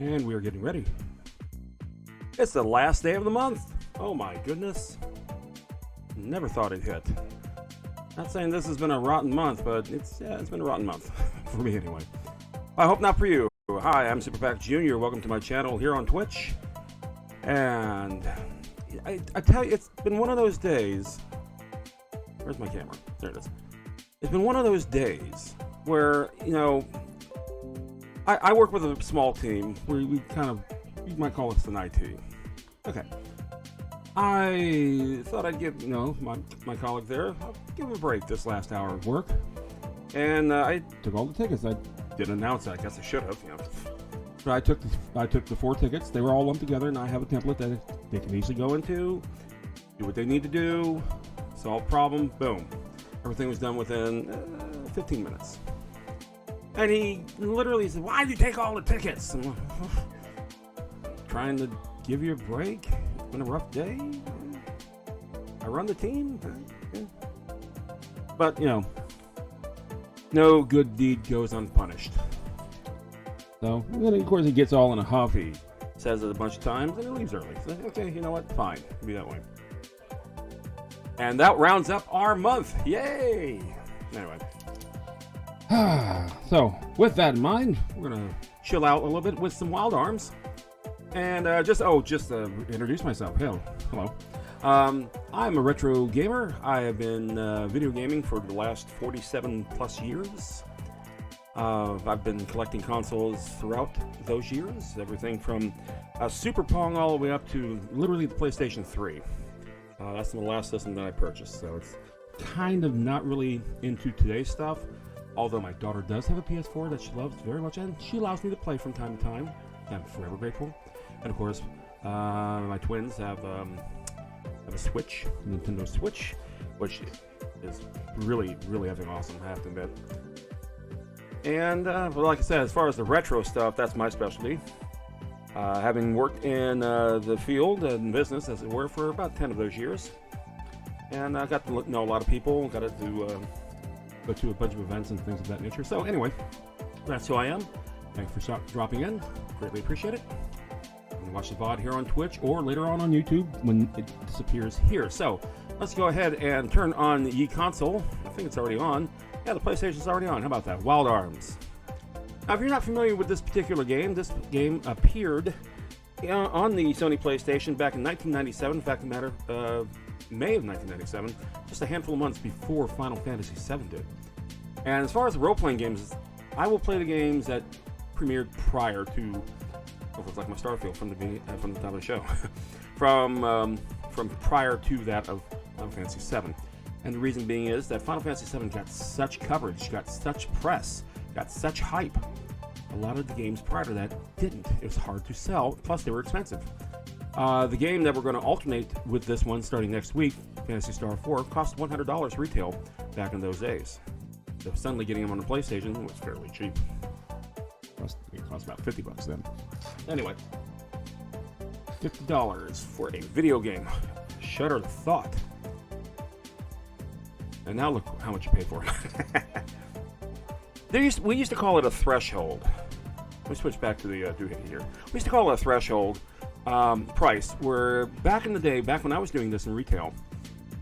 And we are getting ready. It's the last day of the month. Oh my goodness. Never thought it'd hit. Not saying this has been a rotten month, but it's been a rotten month. For me anyway. I hope not for you. Hi, I'm Superpac Jr. Welcome to my channel here on Twitch. And I tell you, it's been one of those days. Where's my camera? There it is. It's been one of those days where, you know, I work with a small team where we kind of, you might call us an IT. Okay. I thought I'd give, you know, my colleague there, I'll give him a break this last hour of work. And I took all the tickets. I didn't announce it. I guess I should have, you know. But I took the 4 tickets. They were all lumped together, and I have a template that they can easily go into, do what they need to do, solve problem, boom. Everything was done within 15 minutes. And he literally said, "Why did you take all the tickets?" And trying to give you a break. It's been a rough day. I run the team. But, you know, no good deed goes unpunished. So, and then of course he gets all in a huff. He says it a bunch of times and he leaves early. So, okay, you know what? Fine. It'll be that way. And that rounds up our month. Yay! Anyway. So, with that in mind, we're going to chill out a little bit with some Wild Arms. And just introduce myself. Hello. I'm a retro gamer. I have been video gaming for the last 47 plus years. I've been collecting consoles throughout those years. Everything from Super Pong all the way up to literally the PlayStation 3. That's the last system that I purchased. So it's kind of not really into today's stuff. Although my daughter does have a PS4 that she loves very much, and she allows me to play from time to time. I'm forever grateful. And of course, my twins have a Switch, Nintendo Switch, which is really, really having awesome, I have to admit. And well, like I said, as far as the retro stuff, that's my specialty. Having worked in the field and business, as it were, for about 10 of those years. And I got to know a lot of people, got to go to a bunch of events and things of that nature. So anyway, that's who I am. Thanks for dropping in. Greatly appreciate it. You can watch the VOD here on Twitch or later on YouTube when it disappears here. So let's go ahead and turn on the console. I think it's already on. Yeah, the PlayStation's already on. How about that? Wild Arms. Now, if you're not familiar with this particular game, this game appeared on the Sony PlayStation back in 1997. In fact, May of 1997, just a handful of months before Final Fantasy VII did. And as far as the role-playing games, I will play the games that premiered prior to, it's like my Starfield from the top of the show, from prior to that of Final Fantasy VII. And the reason being is that Final Fantasy VII got such coverage, got such press, got such hype. A lot of the games prior to that didn't. It was hard to sell, plus they were expensive. The game that we're going to alternate with this one starting next week, Phantasy Star 4, cost $100 retail back in those days. So suddenly getting them on the PlayStation was fairly cheap. It cost about $50 then. Anyway, $50 for a video game. Shudder the thought. And now look how much you paid for it. We used to call it a threshold. Let me switch back to the doohickey here. We used to call it a threshold price, where back in the day, back when I was doing this in retail,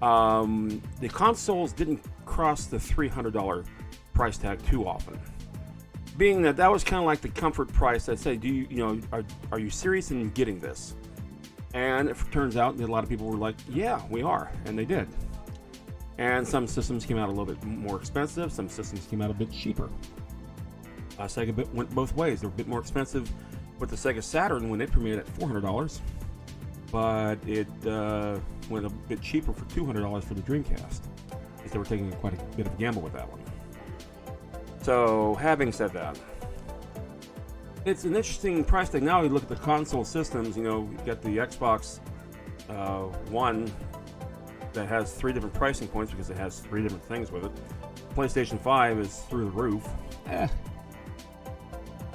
the consoles didn't cross the $300 price tag too often. Being that was kind of like the comfort price that say, are you serious in getting this? And it turns out that a lot of people were like, yeah, we are, and they did. And some systems came out a little bit more expensive, some systems came out a bit cheaper. Sega went both ways. They were a bit more expensive with the Sega Saturn when it premiered at $400, but it went a bit cheaper for $200 for the Dreamcast, because they were taking quite a bit of a gamble with that one. So, having said that, it's an interesting price tag. Now you look at the console systems, you've got the Xbox One that has 3 different pricing points because it has 3 different things with it. PlayStation 5 is through the roof.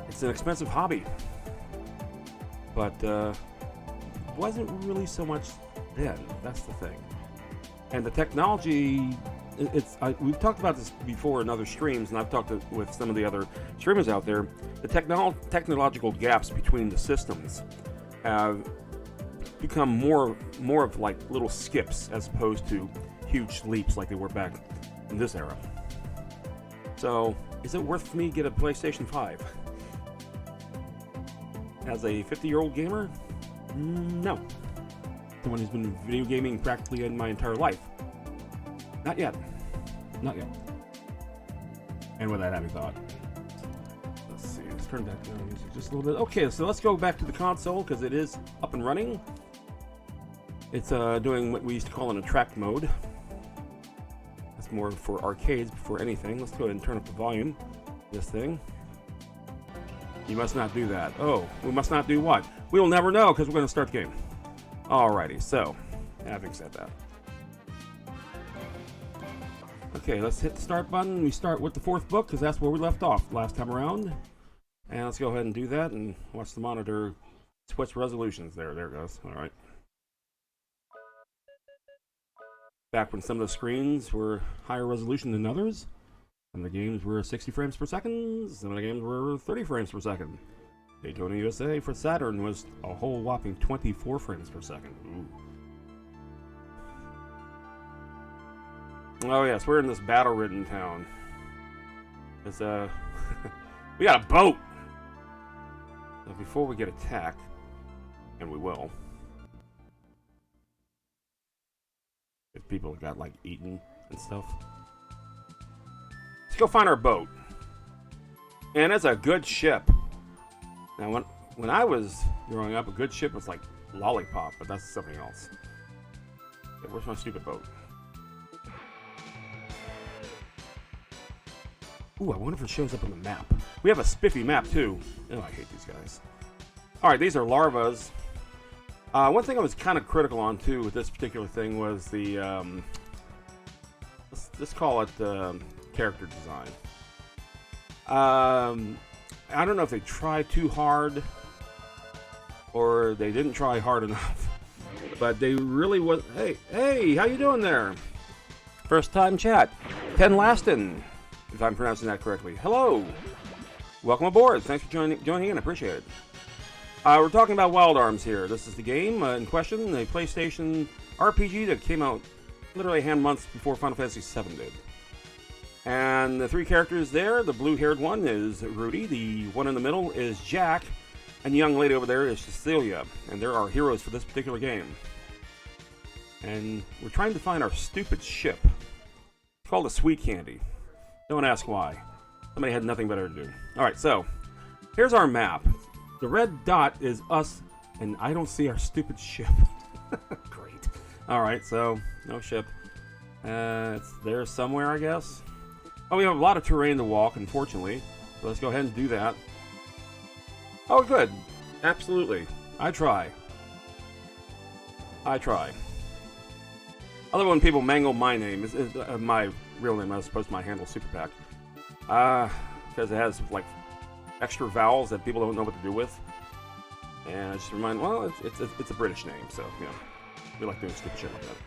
It's an expensive hobby, but wasn't really so much then. That's the thing. And the technology, we've talked about this before in other streams, and I've talked with some of the other streamers out there. The technological gaps between the systems have become more of like little skips as opposed to huge leaps like they were back in this era. So, is it worth for me to get a PlayStation 5? As a 50-year-old gamer? No. Someone who's been video gaming practically in my entire life. Not yet. Not yet. And with that having thought, let's see, let's turn that down music just a little bit. Okay, so let's go back to the console because it is up and running. It's doing what we used to call an attract mode. That's more for arcades before anything. Let's go ahead and turn up the volume. This thing. You must not do that. Oh, we must not do what? We'll never know because we're going to start the game. Alrighty, so, having said that. Okay, let's hit the start button. We start with the 4th book because that's where we left off last time around. And let's go ahead and do that and watch the monitor switch resolutions. There it goes. Alright. Back when some of the screens were higher resolution than others. Some of the games were 60 frames per second, some of the games were 30 frames per second. Daytona USA for Saturn was a whole whopping 24 frames per second. Ooh. Oh yes, we're in this battle-ridden town. It's we got a boat! Now before we get attacked, and we will, if people got like eaten and stuff. Let's go find our boat. And it's a good ship. Now, when I was growing up, a good ship was like Lollipop, but that's something else. Okay, where's my stupid boat? Ooh, I wonder if it shows up on the map. We have a spiffy map, too. Oh, I hate these guys. Alright, these are larvas. One thing I was kind of critical on, too, with this particular thing was the, let's call it character design. I don't know if they tried too hard or they didn't try hard enough, but they really was. Hey, how you doing there? First time chat, Ken Laston, if I'm pronouncing that correctly. Hello, welcome aboard. Thanks for joining in. I appreciate it. We're talking about Wild Arms here. This is the game in question, a PlayStation RPG that came out literally a hand months before Final Fantasy VII did. And the 3 characters there, the blue-haired one is Rudy, the one in the middle is Jack, and the young lady over there is Cecilia. And they're our heroes for this particular game. And we're trying to find our stupid ship. It's called a Sweet Candy. Don't ask why. Somebody had nothing better to do. Alright, so, here's our map. The red dot is us, and I don't see our stupid ship. Great. Alright, so, no ship. It's there somewhere, I guess. Oh, we have a lot of terrain to walk, unfortunately. So let's go ahead and do that. Oh, good. Absolutely. I try. I try. I love when people mangle my name. Is my real name as opposed to my handle, Super Pack. Because it has like extra vowels that people don't know what to do with. And I just remind, well, it's a British name, so you know, we like doing stupid shit like that.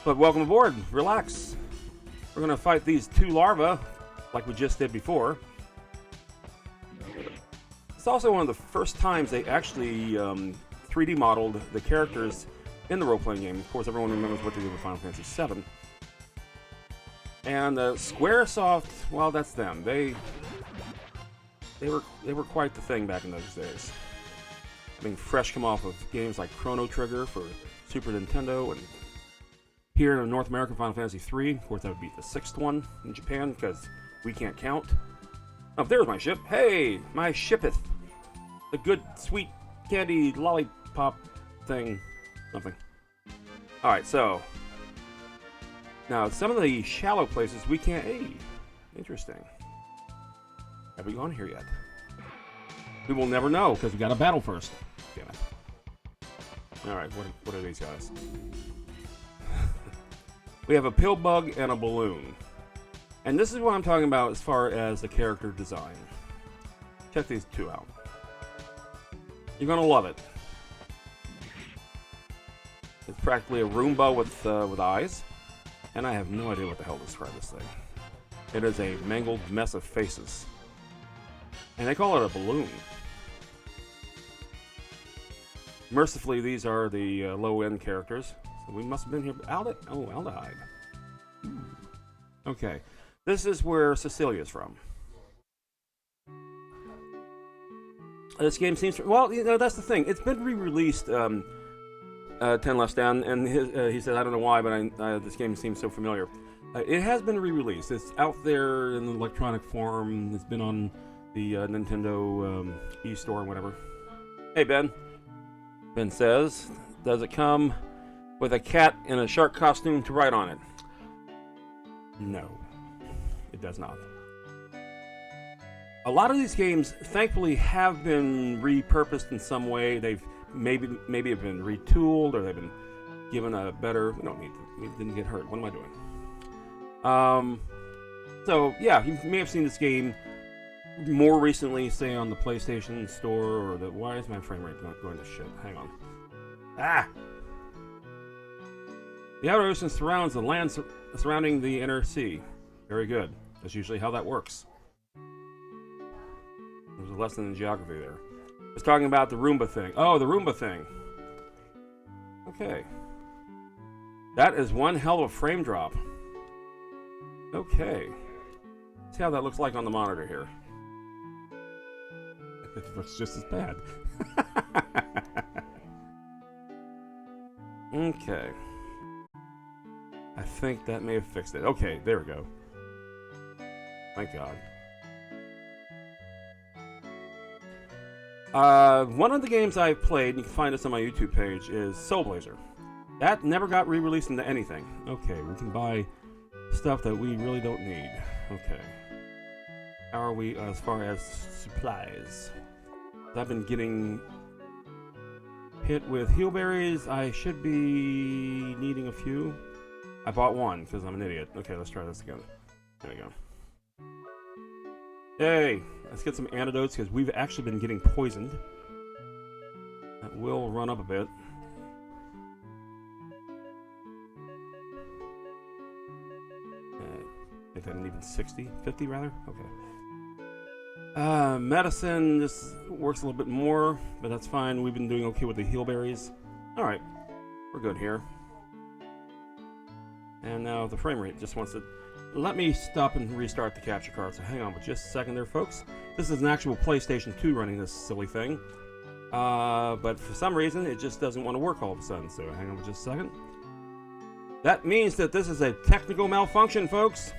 But welcome aboard. Relax. We're gonna fight these two larvae, like we just did before. It's also one of the first times they actually 3D modeled the characters in the role-playing game. Of course, everyone remembers what they did with Final Fantasy VII. And Squaresoft, well, that's them. They were quite the thing back in those days. I mean, fresh come off of games like Chrono Trigger for Super Nintendo, and here in North America, Final Fantasy III. Of course, that would be the 6th one in Japan, because we can't count. Oh, there's my ship. Hey, my shipeth. The good, sweet candy lollipop thing. Something. Alright, so. Now, some of the shallow places we can't. Hey, interesting. Have we gone here yet? We will never know, because we gotta battle first. Damn it. Alright, what are these guys? We have a pill bug and a balloon. And this is what I'm talking about as far as the character design. Check these two out. You're gonna love it. It's practically a Roomba with eyes. And I have no idea what the hell to describe this thing. It is a mangled mess of faces. And they call it a balloon. Mercifully, these are the low-end characters. So we must have been here. Aldehyde. Okay. This is where Cecilia's from. This game seems... Well, you know, that's the thing. It's been re-released 10 Left Down, and he said, I don't know why, but this game seems so familiar. It has been re-released. It's out there in electronic form. It's been on the Nintendo e-store and whatever. Hey, Ben. Ben says, does it come with a cat in a shark costume to ride on it? No, it does not. A lot of these games, thankfully, have been repurposed in some way. They've maybe have been retooled, or they've been given a better... We don't need to... We didn't get hurt. What am I doing? So, yeah, you may have seen this game more recently, say, on the PlayStation Store, or the... Why is my frame rate not going to shit? Hang on. Ah! The outer ocean surrounds the land surrounding the inner sea. Very good. That's usually how that works. There's a lesson in geography there. I was talking about the Roomba thing. Oh, the Roomba thing. Okay. That is one hell of a frame drop. Okay. See how that looks like on the monitor here. It looks just as bad. Okay. I think that may have fixed it. Okay, there we go. Thank God. One of the games I've played, you can find this on my YouTube page, is Soul Blazer. That never got re-released into anything. Okay, we can buy stuff that we really don't need. Okay. How are we as far as supplies? I've been getting hit with heelberries. I should be needing a few. I bought one because I'm an idiot. Okay, let's try this again. There we go. Yay! Let's get some antidotes because we've actually been getting poisoned. That will run up a bit. If that even 60? 50 rather? Okay. Medicine just works a little bit more, but that's fine. We've been doing okay with the heelberries. Alright. We're good here. And now the frame rate just wants to... Let me stop and restart the capture card, so hang on just a second there, folks. This is an actual PlayStation 2 running this silly thing. But for some reason, it just doesn't want to work all of a sudden, so hang on just a second. That means that this is a technical malfunction, folks.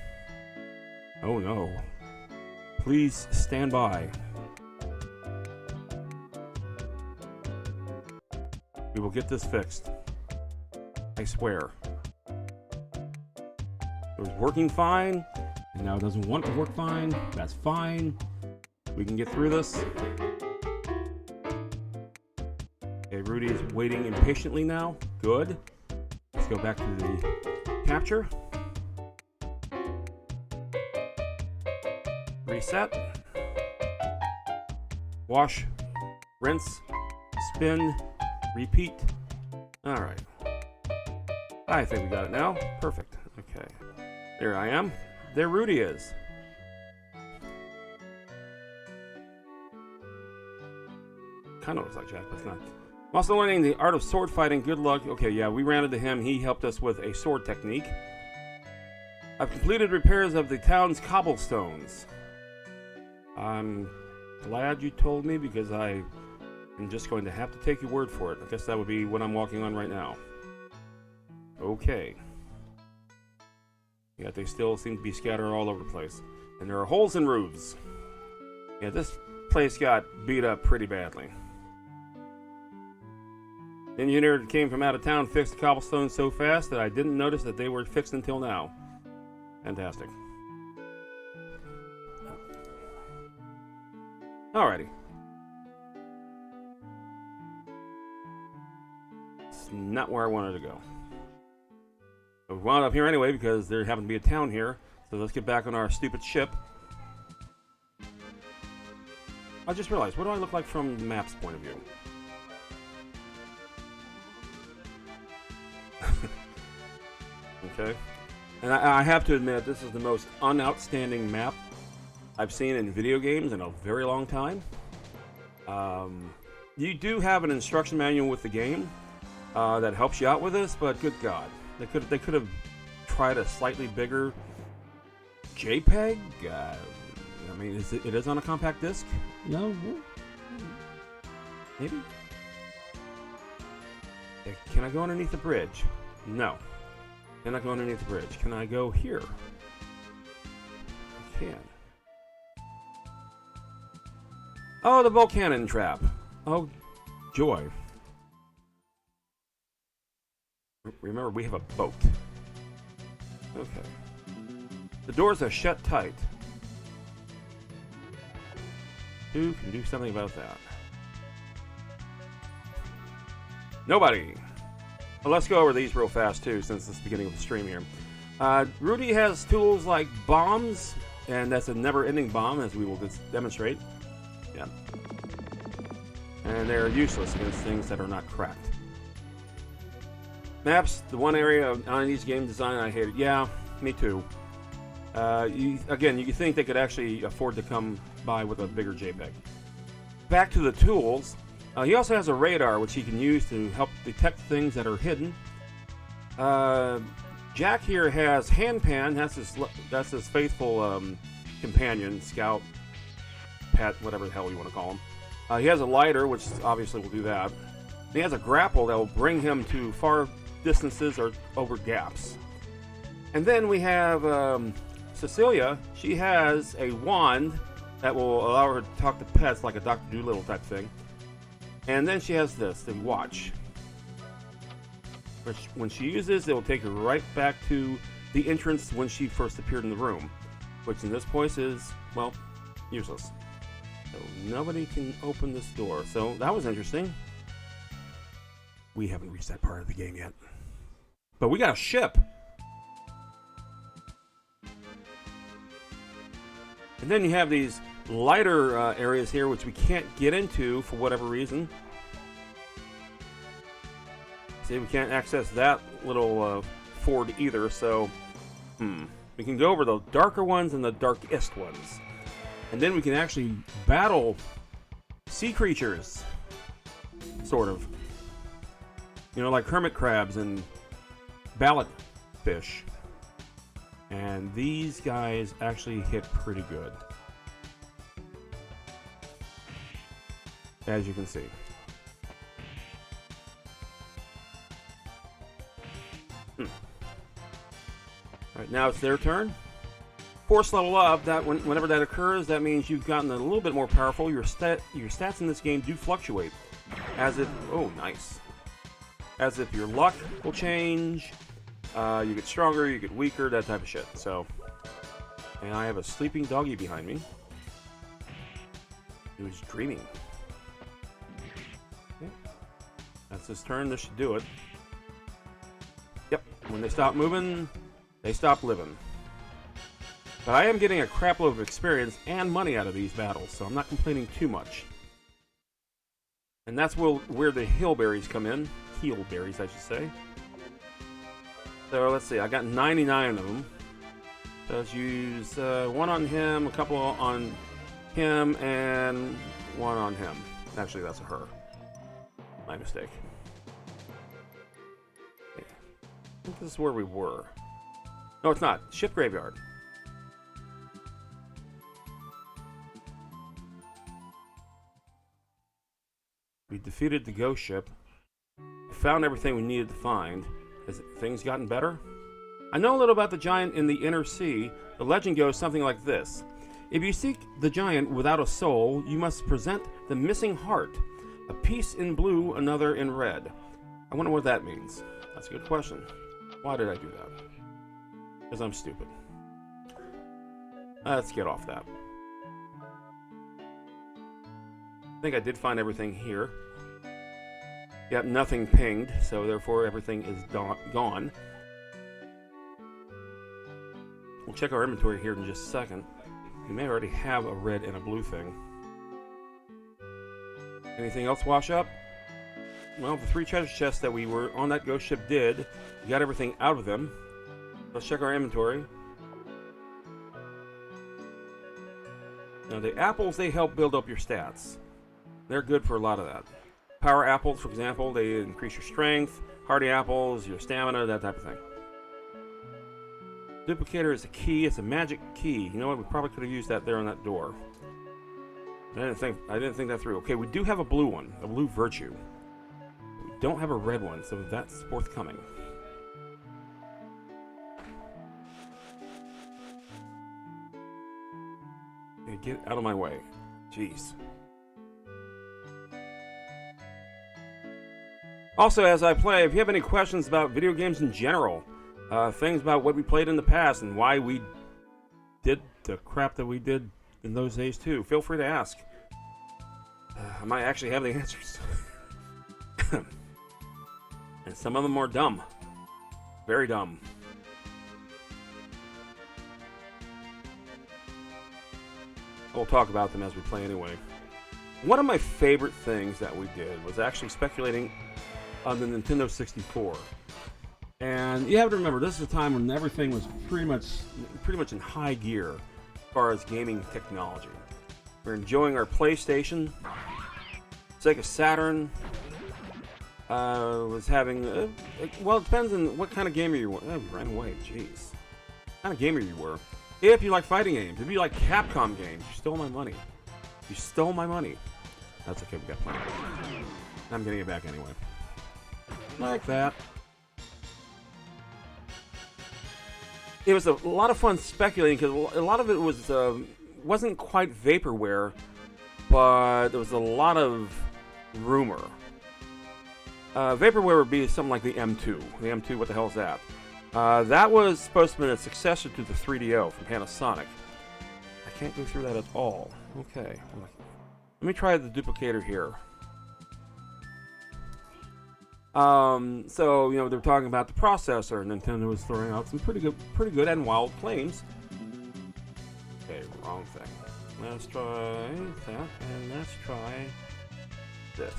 Oh no. Please stand by. We will get this fixed. I swear. It was working fine, and now it doesn't want to work fine. That's fine. We can get through this. Okay, Rudy's waiting impatiently now. Good. Let's go back to the capture. Reset. Wash. Rinse. Spin. Repeat. Alright. I think we got it now. Perfect. Okay. There I am. There Rudy is. Kind of looks like Jack, but it's not. I'm also learning the art of sword fighting. Good luck. Okay, yeah, we ran into him. He helped us with a sword technique. I've completed repairs of the town's cobblestones. I'm glad you told me because I'm just going to have to take your word for it. I guess that would be what I'm walking on right now. Okay. Yet they still seem to be scattered all over the place. And there are holes in roofs. Yeah, this place got beat up pretty badly. The engineer that came from out of town fixed the cobblestones so fast that I didn't notice that they were fixed until now. Fantastic. Alrighty. It's not where I wanted to go. We wound up here anyway because there happened to be a town here. So let's get back on our stupid ship. I just realized, what do I look like from the map's point of view? Okay. And I have to admit, this is the most un-outstanding map I've seen in video games in a very long time. You do have an instruction manual with the game that helps you out with this, but good God. They could have tried a slightly bigger JPEG. I mean, it is on a compact disc? No? Maybe? Can I go underneath the bridge? No. Can I go underneath the bridge? Can I go here? I can. Oh, the Volcanon trap. Oh, joy. Remember, we have a boat. Okay. The doors are shut tight. Who can do something about that? Nobody. Well, let's go over these real fast, too, since it's the beginning of the stream here. Rudy has tools like bombs, and that's a never-ending bomb, as we will demonstrate. Yeah. And they're useless against things that are not cracked. Maps, the one area of 90s game design I hated. Yeah, me too. Again, you think they could actually afford to come by with a bigger JPEG. Back to the tools. He also has a radar, which he can use to help detect things that are hidden. Jack here has Handpan. That's his faithful companion, scout, pet, whatever the hell you want to call him. He has a lighter, which obviously will do that. And he has a grapple that will bring him to far distances or over gaps. And then we have Cecilia. She has a wand that will allow her to talk to pets like a Dr. Dolittle type thing. And then she has this, the watch. Which, when she uses, it will take her right back to the entrance when she first appeared in the room. Which in this point is, well, useless. So nobody can open this door. So that was interesting. We haven't reached that part of the game yet. But we got a ship. And then you have these lighter areas here, which we can't get into for whatever reason. See, we can't access that little ford either, so we can go over the darker ones and the darkest ones. And then we can actually battle sea creatures, sort of. You know, like hermit crabs and ballot fish. And these guys actually hit pretty good, as you can see. Alright, now it's their turn. Force level up, whenever that occurs, that means you've gotten a little bit more powerful. Your stats in this game do fluctuate. As if, oh, nice. As if your luck will change, you get stronger, you get weaker, that type of shit. So, and I have a sleeping doggy behind me who's dreaming. Okay. It's his turn. This should do it. Yep. When they stop moving, they stop living. But I am getting a crap load of experience and money out of these battles, so I'm not complaining too much. And that's where the Heelberries come in. Heelberries, I should say. So let's see. I got 99 of them. So let's use one on him, a couple on him, and one on him. Actually, that's a her. My mistake. Okay. I think this is where we were. No, it's not. Ship graveyard. We defeated the ghost ship. Found everything we needed to find. Has things gotten better? I know a little about the giant in the inner sea. The legend goes something like this. If you seek the giant without a soul, you must present the missing heart. A piece in blue, another in red. I wonder what that means. That's a good question. Why did I do that? Because I'm stupid. Let's get off that. I think I did find everything here. Yep, nothing pinged, so therefore everything is gone. We'll check our inventory here in just a second. We may already have a red and a blue thing. Anything else wash up? Well, the 3 treasure chests that we were on that ghost ship did. We got everything out of them. Let's check our inventory. Now the apples, they help build up your stats. They're good for a lot of that. Power apples, for example, they increase your strength. Hardy apples, your stamina, that type of thing. Duplicator is a key. It's a magic key. You know what? We probably could have used that there on that door. I didn't think that through. Okay, we do have a blue one, a blue virtue. We don't have a red one, so that's forthcoming. Okay, get out of my way. Jeez. Also, as I play, if you have any questions about video games in general, things about what we played in the past and why we did the crap that we did in those days too, feel free to ask. I might actually have the answers. And some of them are dumb. Very dumb. We'll talk about them as we play anyway. One of my favorite things that we did was actually speculating on the Nintendo 64. And you have to remember, this is a time when everything was pretty much in high gear as far as gaming technology. We're enjoying our PlayStation. Sega Saturn was having, well, it depends on what kind of gamer you were. Oh, you ran away, jeez. What kind of gamer you were. If you like fighting games, if you like Capcom games, you stole my money. You stole my money. That's okay, we got plenty. I'm getting it back anyway. Like that. It was a lot of fun speculating because a lot of it was wasn't quite vaporware, but there was a lot of rumor. Vaporware would be something like the M2. The M2, what the hell is that? That was supposed to be a successor to the 3DO from Panasonic. I can't go through that at all. Okay. Let me try the duplicator here. So, you know, they're talking about the processor. Nintendo was throwing out some pretty good and wild claims. Okay, wrong thing. Let's try that, and let's try this.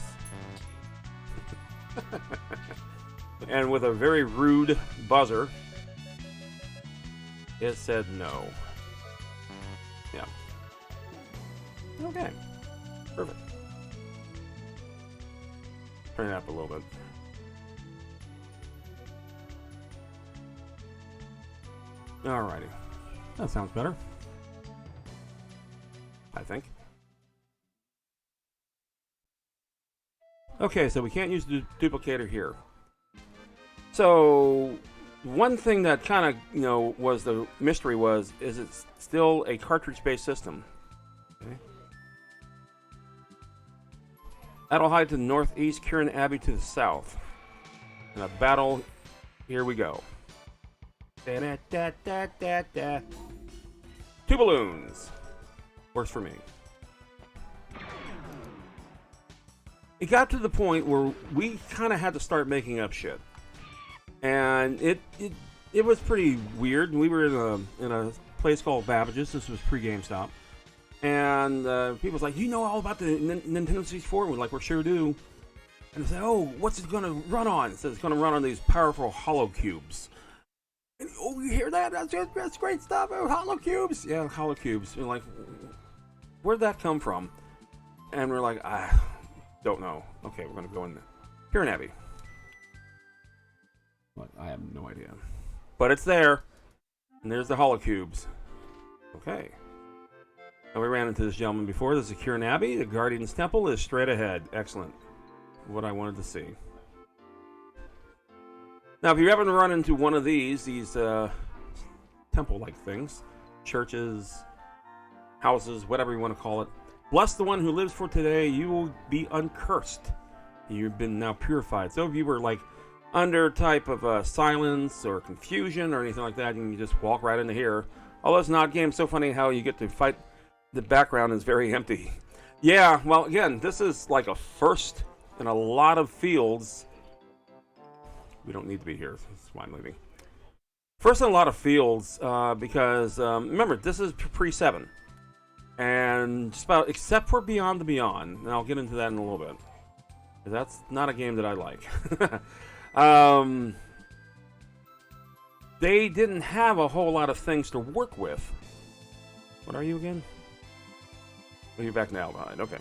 And with a very rude buzzer, it said no. Yeah. Okay. Perfect. Turn it up a little bit. Alrighty. That sounds better. I think. Okay, so we can't use the duplicator here. So, one thing that kind of, you know, was the mystery was, is it still a cartridge-based system? Okay. Adelheid to the northeast, Kirin Abbey to the south. And a battle, here we go. Da, da, da, da, da, da. 2 balloons. Works for me. it got to the point where we kind of had to start making up shit, and it was pretty weird. We were in a place called Babbage's. This was pre-GameStop, and people was like, "You know all about the Nintendo 64?" We're like, "We sure do." And they say, "Oh, what's it gonna run on?" It says it's gonna run on these powerful hollow cubes. And, oh, you hear that? That's great stuff. Oh, hollow cubes. Yeah, hollow cubes. You're like, where'd that come from? And we're like, don't know. Okay, we're gonna go in Piran Abbey. But I have no idea. But it's there. And there's the hollow cubes. Okay. And we ran into this gentleman before. This is Piran Abbey. The Guardian's Temple is straight ahead. Excellent. What I wanted to see. Now, if you happen to run into one of these temple-like things, churches, houses, whatever you want to call it, bless the one who lives for today, you will be uncursed. You've been now purified. So if you were like under type of silence or confusion or anything like that, you can just walk right into here. Although it's not game, so funny how you get to fight. The background is very empty. Yeah, well, again, this is like a first in a lot of fields. We don't need to be here. That's why I'm leaving. First in a lot of fields because remember, this is pre-7. And just about, except for Beyond the Beyond, and I'll get into that in a little bit. That's not a game that I like. They didn't have a whole lot of things to work with. What are you again? Oh, you're back now behind. Okay.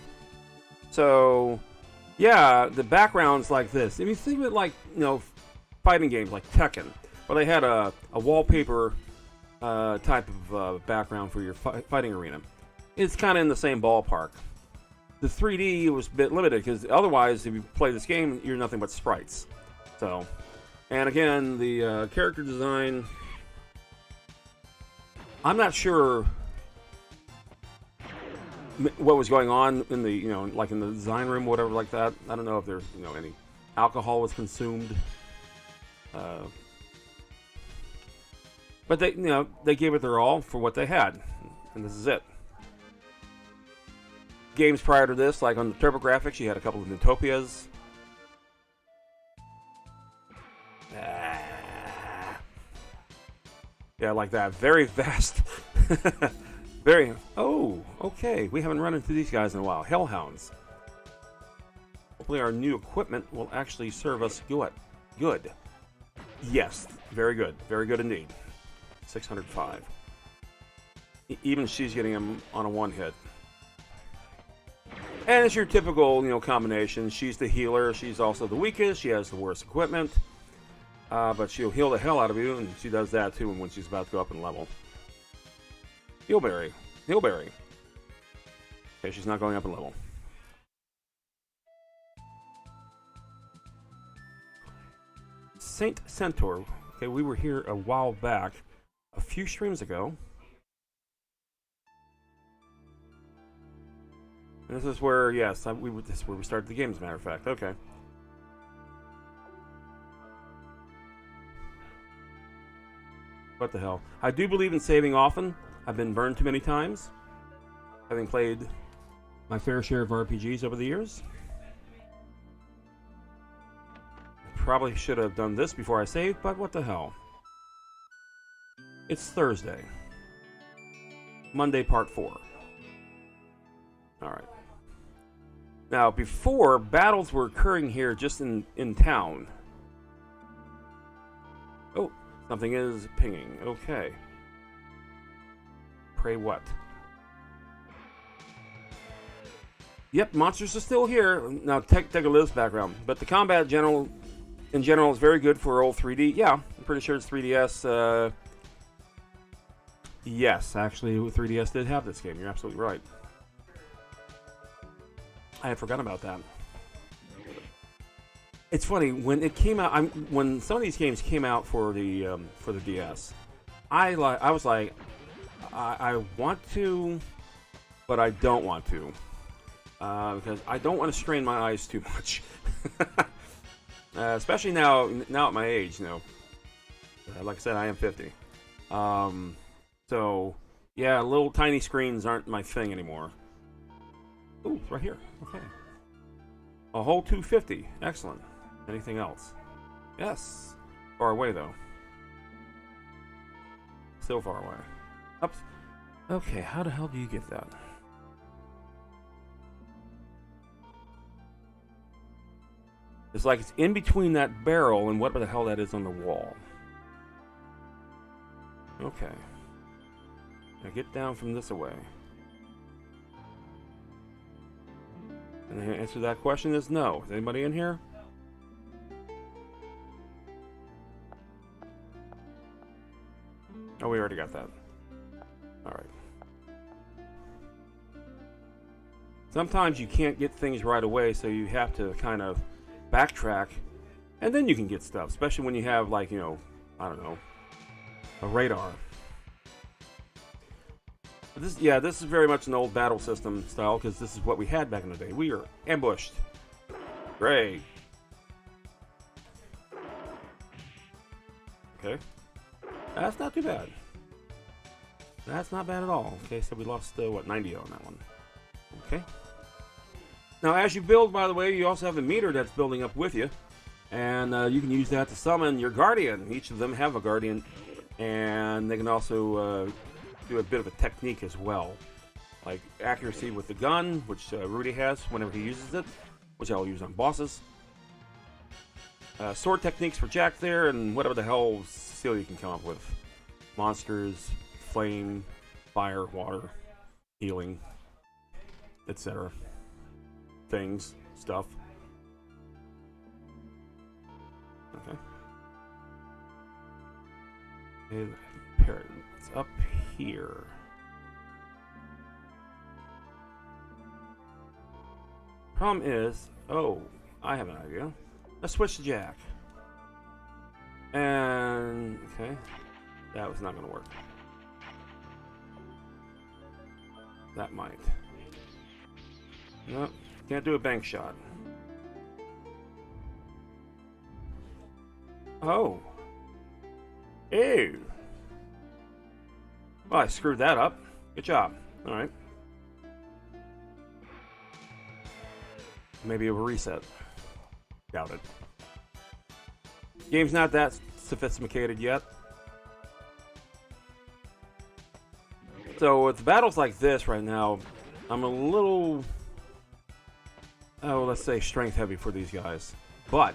So, yeah, the background's like this. If you think of it like, fighting games like Tekken, where they had a wallpaper type of background for your fighting arena. It's kind of in the same ballpark. The 3D was a bit limited because otherwise, if you play this game, you're nothing but sprites. So, and again, the character design, I'm not sure what was going on in the, like in the design room, whatever like that. I don't know if there's, any alcohol was consumed. But they gave it their all for what they had, and this is it. Games prior to this, like on the TurboGrafx, you had a couple of Utopias. Yeah, like that. Very vast. Very. Oh, okay. We haven't run into these guys in a while. Hellhounds. Hopefully our new equipment will actually serve us good. Yes, very good. Very good indeed. 605. Even she's getting him on a one hit. And it's your typical, combination. She's the healer. She's also the weakest. She has the worst equipment. But she'll heal the hell out of you, and she does that too when she's about to go up in level. Healberry. Okay, she's not going up in level. Saint Centaur. Okay, we were here a while back, a few streams ago. And this is where, yes, this is where we started the game, as a matter of fact. Okay. What the hell? I do believe in saving often. I've been burned too many times, having played my fair share of RPGs over the years. Probably should have done this before I saved, but what the hell? It's Thursday. Monday, part 4. Alright. Now, before, battles were occurring here just in town. Oh, something is pinging. Okay. Pray what? Yep, monsters are still here. Now, take a look at this background. But the combat in general is very good for old 3D. Yeah, I'm pretty sure it's 3DS. Yes, actually, 3DS did have this game. You're absolutely right. I had forgotten about that. It's funny when it came out. When some of these games came out for the DS, I was like, I want to, but I don't want to, because I don't want to strain my eyes too much. Especially now at my age, like I said, I am 50. So yeah, little tiny screens aren't my thing anymore. Ooh, it's right here. Okay. A whole 250. Excellent. Anything else? Yes. Far away, though. Still far away. Up. Okay, how the hell do you get that? It's like it's in between that barrel and whatever the hell that is on the wall. Okay. Now get down from this away. And the answer to that question is no. Is anybody in here? Oh, we already got that. Alright. Sometimes you can't get things right away, so you have to kind of backtrack, and then you can get stuff, especially when you have, like, you know, I don't know, a radar. But this is very much an old battle system style, because this is what we had back in the day. We are ambushed. Great. Okay. That's not too bad. That's not bad at all. Okay, so we lost, what, 90 on that one. Okay. Now, as you build, by the way, you also have a meter that's building up with you. And you can use that to summon your guardian. Each of them have a guardian. And they can also do a bit of a technique as well. Like accuracy with the gun, which Rudy has whenever he uses it. Which I'll use on bosses. Sword techniques for Jack there, and whatever the hell Cecilia can come up with. Monsters, flame, fire, water, healing, etc. Things, stuff. Okay. It's up here. Problem is, oh, I have an idea. Let's switch to Jack. And, okay. That was not going to work. That might. Nope. Can't do a bank shot. Oh. Ew. Well, I screwed that up. Good job. Alright. Maybe a reset. Doubt it. Game's not that sophisticated yet. So with battles like this right now, I'm a little, let's say strength heavy for these guys. But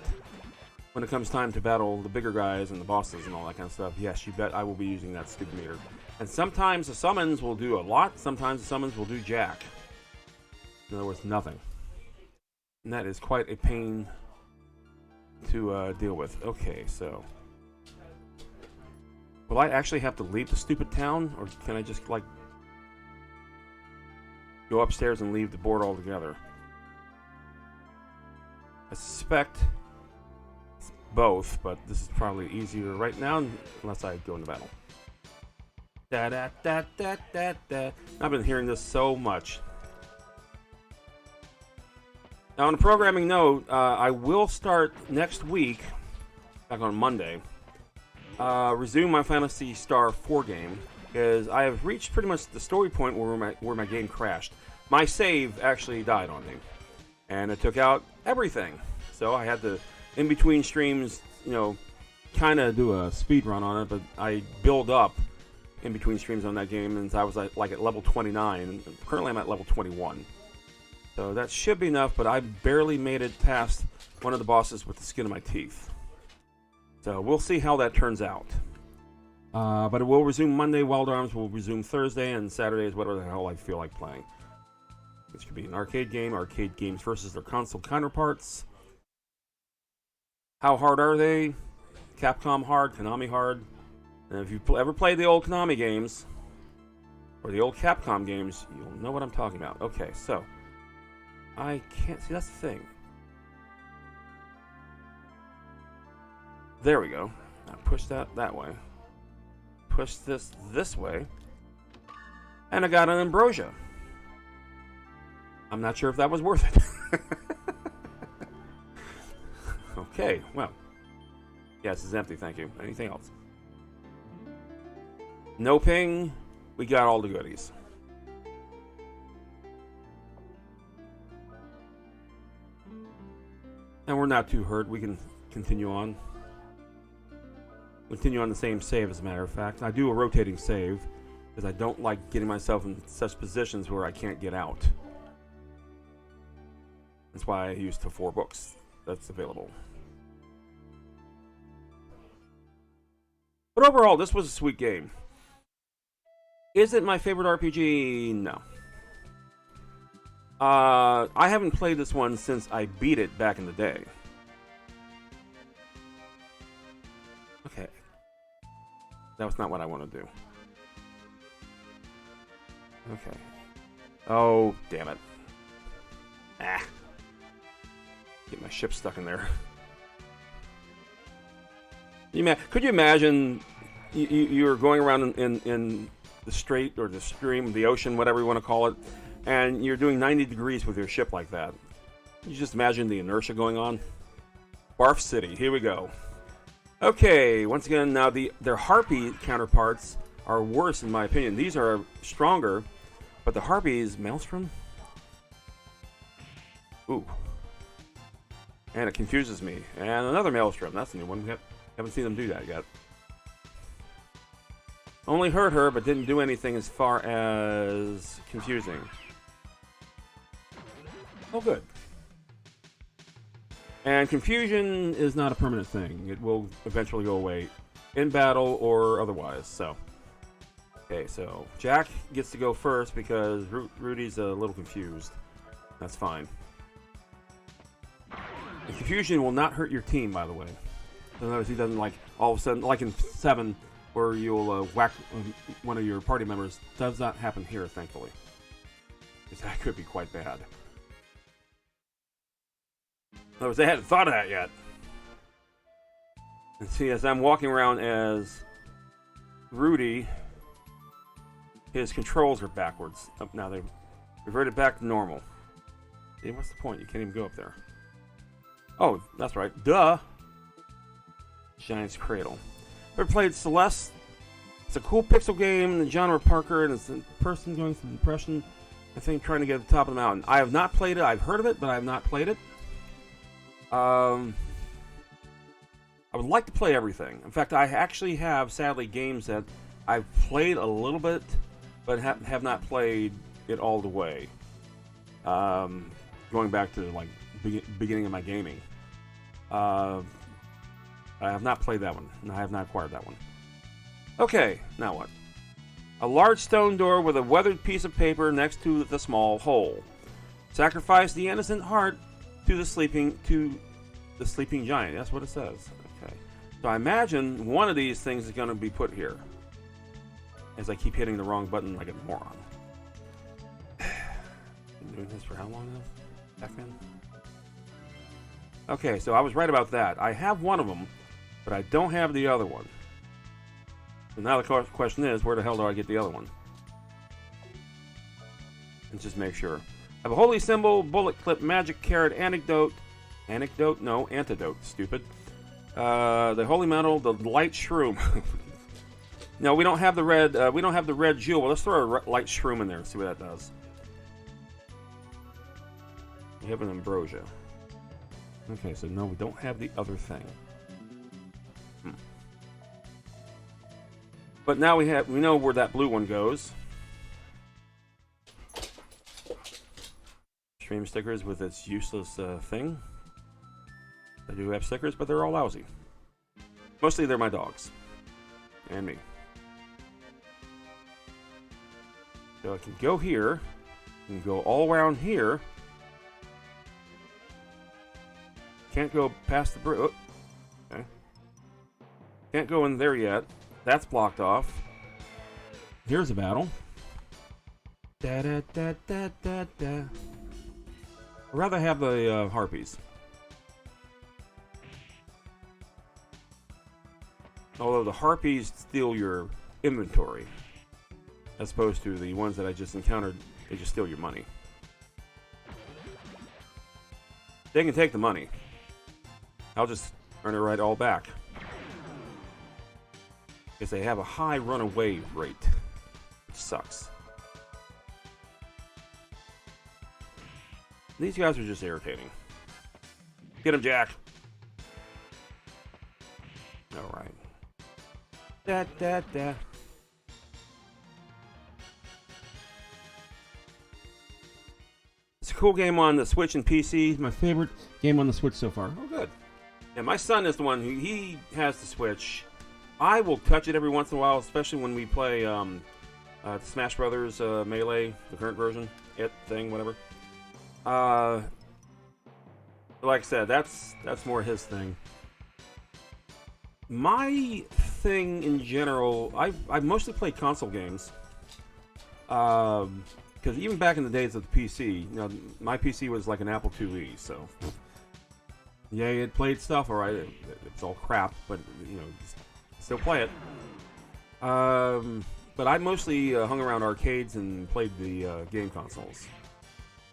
when it comes time to battle the bigger guys and the bosses and all that kind of stuff, yes, you bet I will be using that stupid meter. And sometimes the summons will do a lot, sometimes the summons will do jack. In other words, nothing. And that is quite a pain to deal with. Okay, so will I actually have to leave the stupid town, or can I just, like, go upstairs and leave the board altogether? I suspect both, but this is probably easier right now, unless I go into battle. Da da da da da da. I've been hearing this so much. Now, on a programming note, I will start next week, back on Monday, resume my Phantasy Star 4 game, because I have reached pretty much the story point where my game crashed. My save actually died on me, and it took out everything. So I had to, in between streams, you know, kind of do a speed run on it, but I build up in between streams on that game, and I was like at level 29, and currently I'm at level 21. So that should be enough, but I barely made it past one of the bosses with the skin of my teeth. So we'll see how that turns out. But it will resume Monday, Wild Arms will resume Thursday, and Saturday is whatever the hell I feel like playing. This could be an arcade game, arcade games versus their console counterparts. How hard are they? Capcom hard, Konami hard. And if you ever played the old Konami games, or the old Capcom games, you'll know what I'm talking about. Okay, so I can't see, that's the thing. There we go. Now push that way. Push this way. And I got an ambrosia. I'm not sure if that was worth it. Okay, well. Yes, it's empty, thank you. Anything else? No ping. We got all the goodies. And we're not too hurt. We can continue on. Continue on the same save, as a matter of fact. I do a rotating save because I don't like getting myself in such positions where I can't get out. That's why I use the 4 books that's available. But overall, this was a sweet game. Is it my favorite RPG? No. I haven't played this one since I beat it back in the day. Okay. That was not what I want to do. Okay. Oh, damn it. Ah. Get my ship stuck in there. Could you imagine you're going around in the strait or the stream, the ocean, whatever you want to call it, and you're doing 90 degrees with your ship like that? You just imagine the inertia going on. Barf City, here we go. Okay, once again, now their Harpy counterparts are worse in my opinion. These are stronger, but the Harpy's Maelstrom? Ooh. And it confuses me. And another Maelstrom, that's a new one. We haven't seen them do that yet. Only hurt her, but didn't do anything as far as confusing. Oh, good. And confusion is not a permanent thing. It will eventually go away in battle or otherwise. So, okay, so Jack gets to go first because Rudy's a little confused. That's fine. And confusion will not hurt your team, by the way. In other words, he doesn't like all of a sudden, like in 7, where you'll whack one of your party members. Does not happen here, thankfully. Because that could be quite bad. In other words, they hadn't thought of that yet. And see, as I'm walking around as Rudy, his controls are backwards. Now they've reverted back to normal. See, what's the point? You can't even go up there. Oh, that's right. Duh! Giant's Cradle. Ever played Celeste? It's a cool pixel game in the genre Parker, and it's a person going through depression, I think, trying to get to the top of the mountain. I have not played it. I've heard of it, but I have not played it. I would like to play everything. In fact, I actually have, sadly, games that I've played a little bit, but have not played it all the way. Going back to like beginning of my gaming. I have not played that one, and I have not acquired that one. Okay, now what? A large stone door with a weathered piece of paper next to the small hole. Sacrifice the innocent heart to the sleeping giant. That's what it says. Okay. So I imagine one of these things is going to be put here. As I keep hitting the wrong button like a moron. Been doing this for how long now? Back then? Okay, so I was right about that. I have one of them, but I don't have the other one. So now the question is, where the hell do I get the other one? Let's just make sure. I have a holy symbol, bullet clip, magic carrot, antidote. Anecdote? No, antidote. Stupid. The holy metal, the light shroom. No, we don't have the red. We don't have the red jewel. Let's throw a light shroom in there and see what that does. We have an ambrosia. Okay, so no, we don't have the other thing. But now we know where that blue one goes. Stream stickers with its useless thing. I do have stickers, but they're all lousy. Mostly they're my dogs. And me. So I can go here. And go all around here. Can't go past the bridge. Oh. Okay. Can't go in there yet. That's blocked off. Here's a battle. Da da da da da da. I'd rather have the harpies. Although the harpies steal your inventory, as opposed to the ones that I just encountered, they just steal your money. They can take the money. I'll just earn it right all back. Because they have a high runaway rate, which sucks. These guys are just irritating. Get him, Jack. All right. Da. It's a cool game on the Switch and PC. My favorite game on the Switch so far. Oh, good. And my son is the one who he has the Switch. I will touch it every once in a while, especially when we play Smash Brothers Melee, the current version, whatever. Like I said, that's more his thing. My thing in general, I mostly play console games. Because even back in the days of the PC, my PC was like an Apple IIe, so yeah, it played stuff, alright. It's all crap, but still play it. But I mostly hung around arcades and played the game consoles.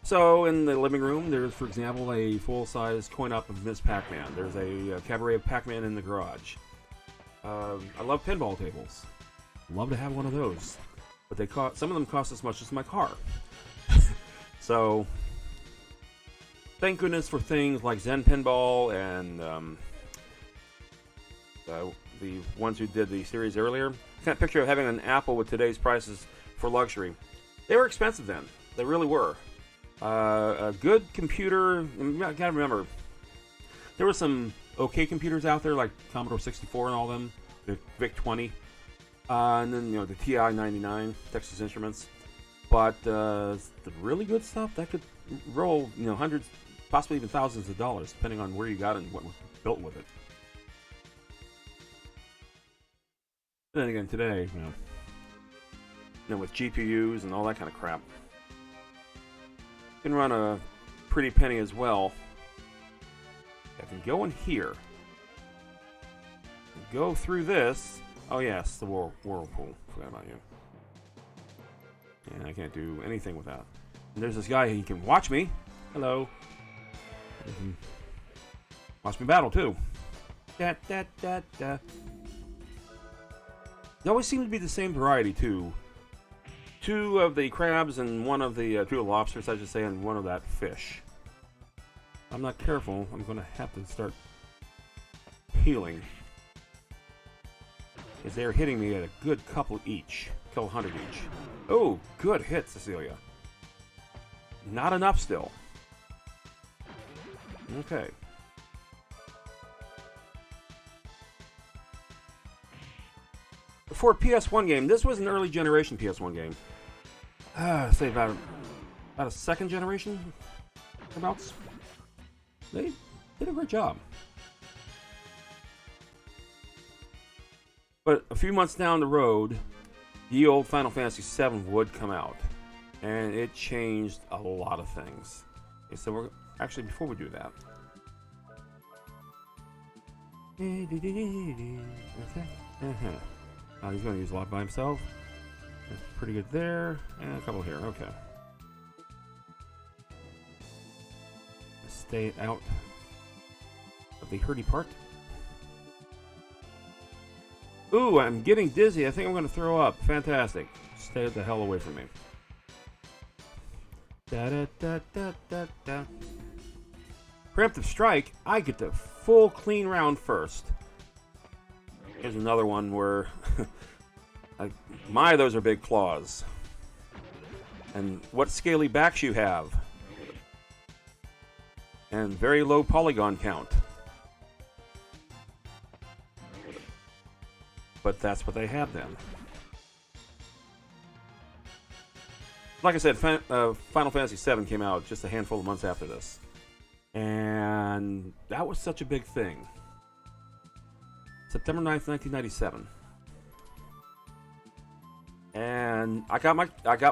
So in the living room, there's, for example, a full-size coin-op of Ms. Pac-Man. There's a cabaret of Pac-Man in the garage. I love pinball tables. Love to have one of those. But some of them cost as much as my car. So, thank goodness for things like Zen Pinball and the ones who did the series earlier. Can't picture having an Apple with today's prices for luxury. They were expensive then. They really were. A good computer, you gotta remember, there were some okay computers out there like Commodore 64 and all them, the VIC-20, and then the TI-99, Texas Instruments. But the really good stuff that could roll hundreds, possibly even thousands of dollars, depending on where you got it and what was built with it. Then again, today, with GPUs and all that kind of crap, can run a pretty penny as well. I can go in here, go through this. Oh yes, the whirlpool. Forgot about you. And I can't do anything with that. And there's this guy. He can watch me. Hello. Watch me battle too. Da. They always seem to be the same variety too. Two of the crabs and one of the two of the lobsters, I should say, and one of that fish. If I'm not careful, I'm going to have to start healing, because they're hitting me at a good couple each, couple hundred each. Oh, good hit, Cecilia. Not enough still. Okay. For a PS1 game, this was an early generation PS1 game. Say about a second generation, thereabouts. They did a great job. But a few months down the road, the old Final Fantasy VII would come out, and it changed a lot of things. Okay, so we're actually, before we do that, okay. He's going to use a lot by himself. That's pretty good there. And a couple here. Okay. Stay out of the hurdy part. Ooh, I'm getting dizzy. I think I'm going to throw up. Fantastic. Stay the hell away from me. Da. Preemptive strike. I get the full clean round first. Here's another one where those are big claws. And what scaly backs you have. And very low polygon count. But that's what they have then. Like I said, Final Fantasy VII came out just a handful of months after this. And that was such a big thing. September 9th, 1997. And I got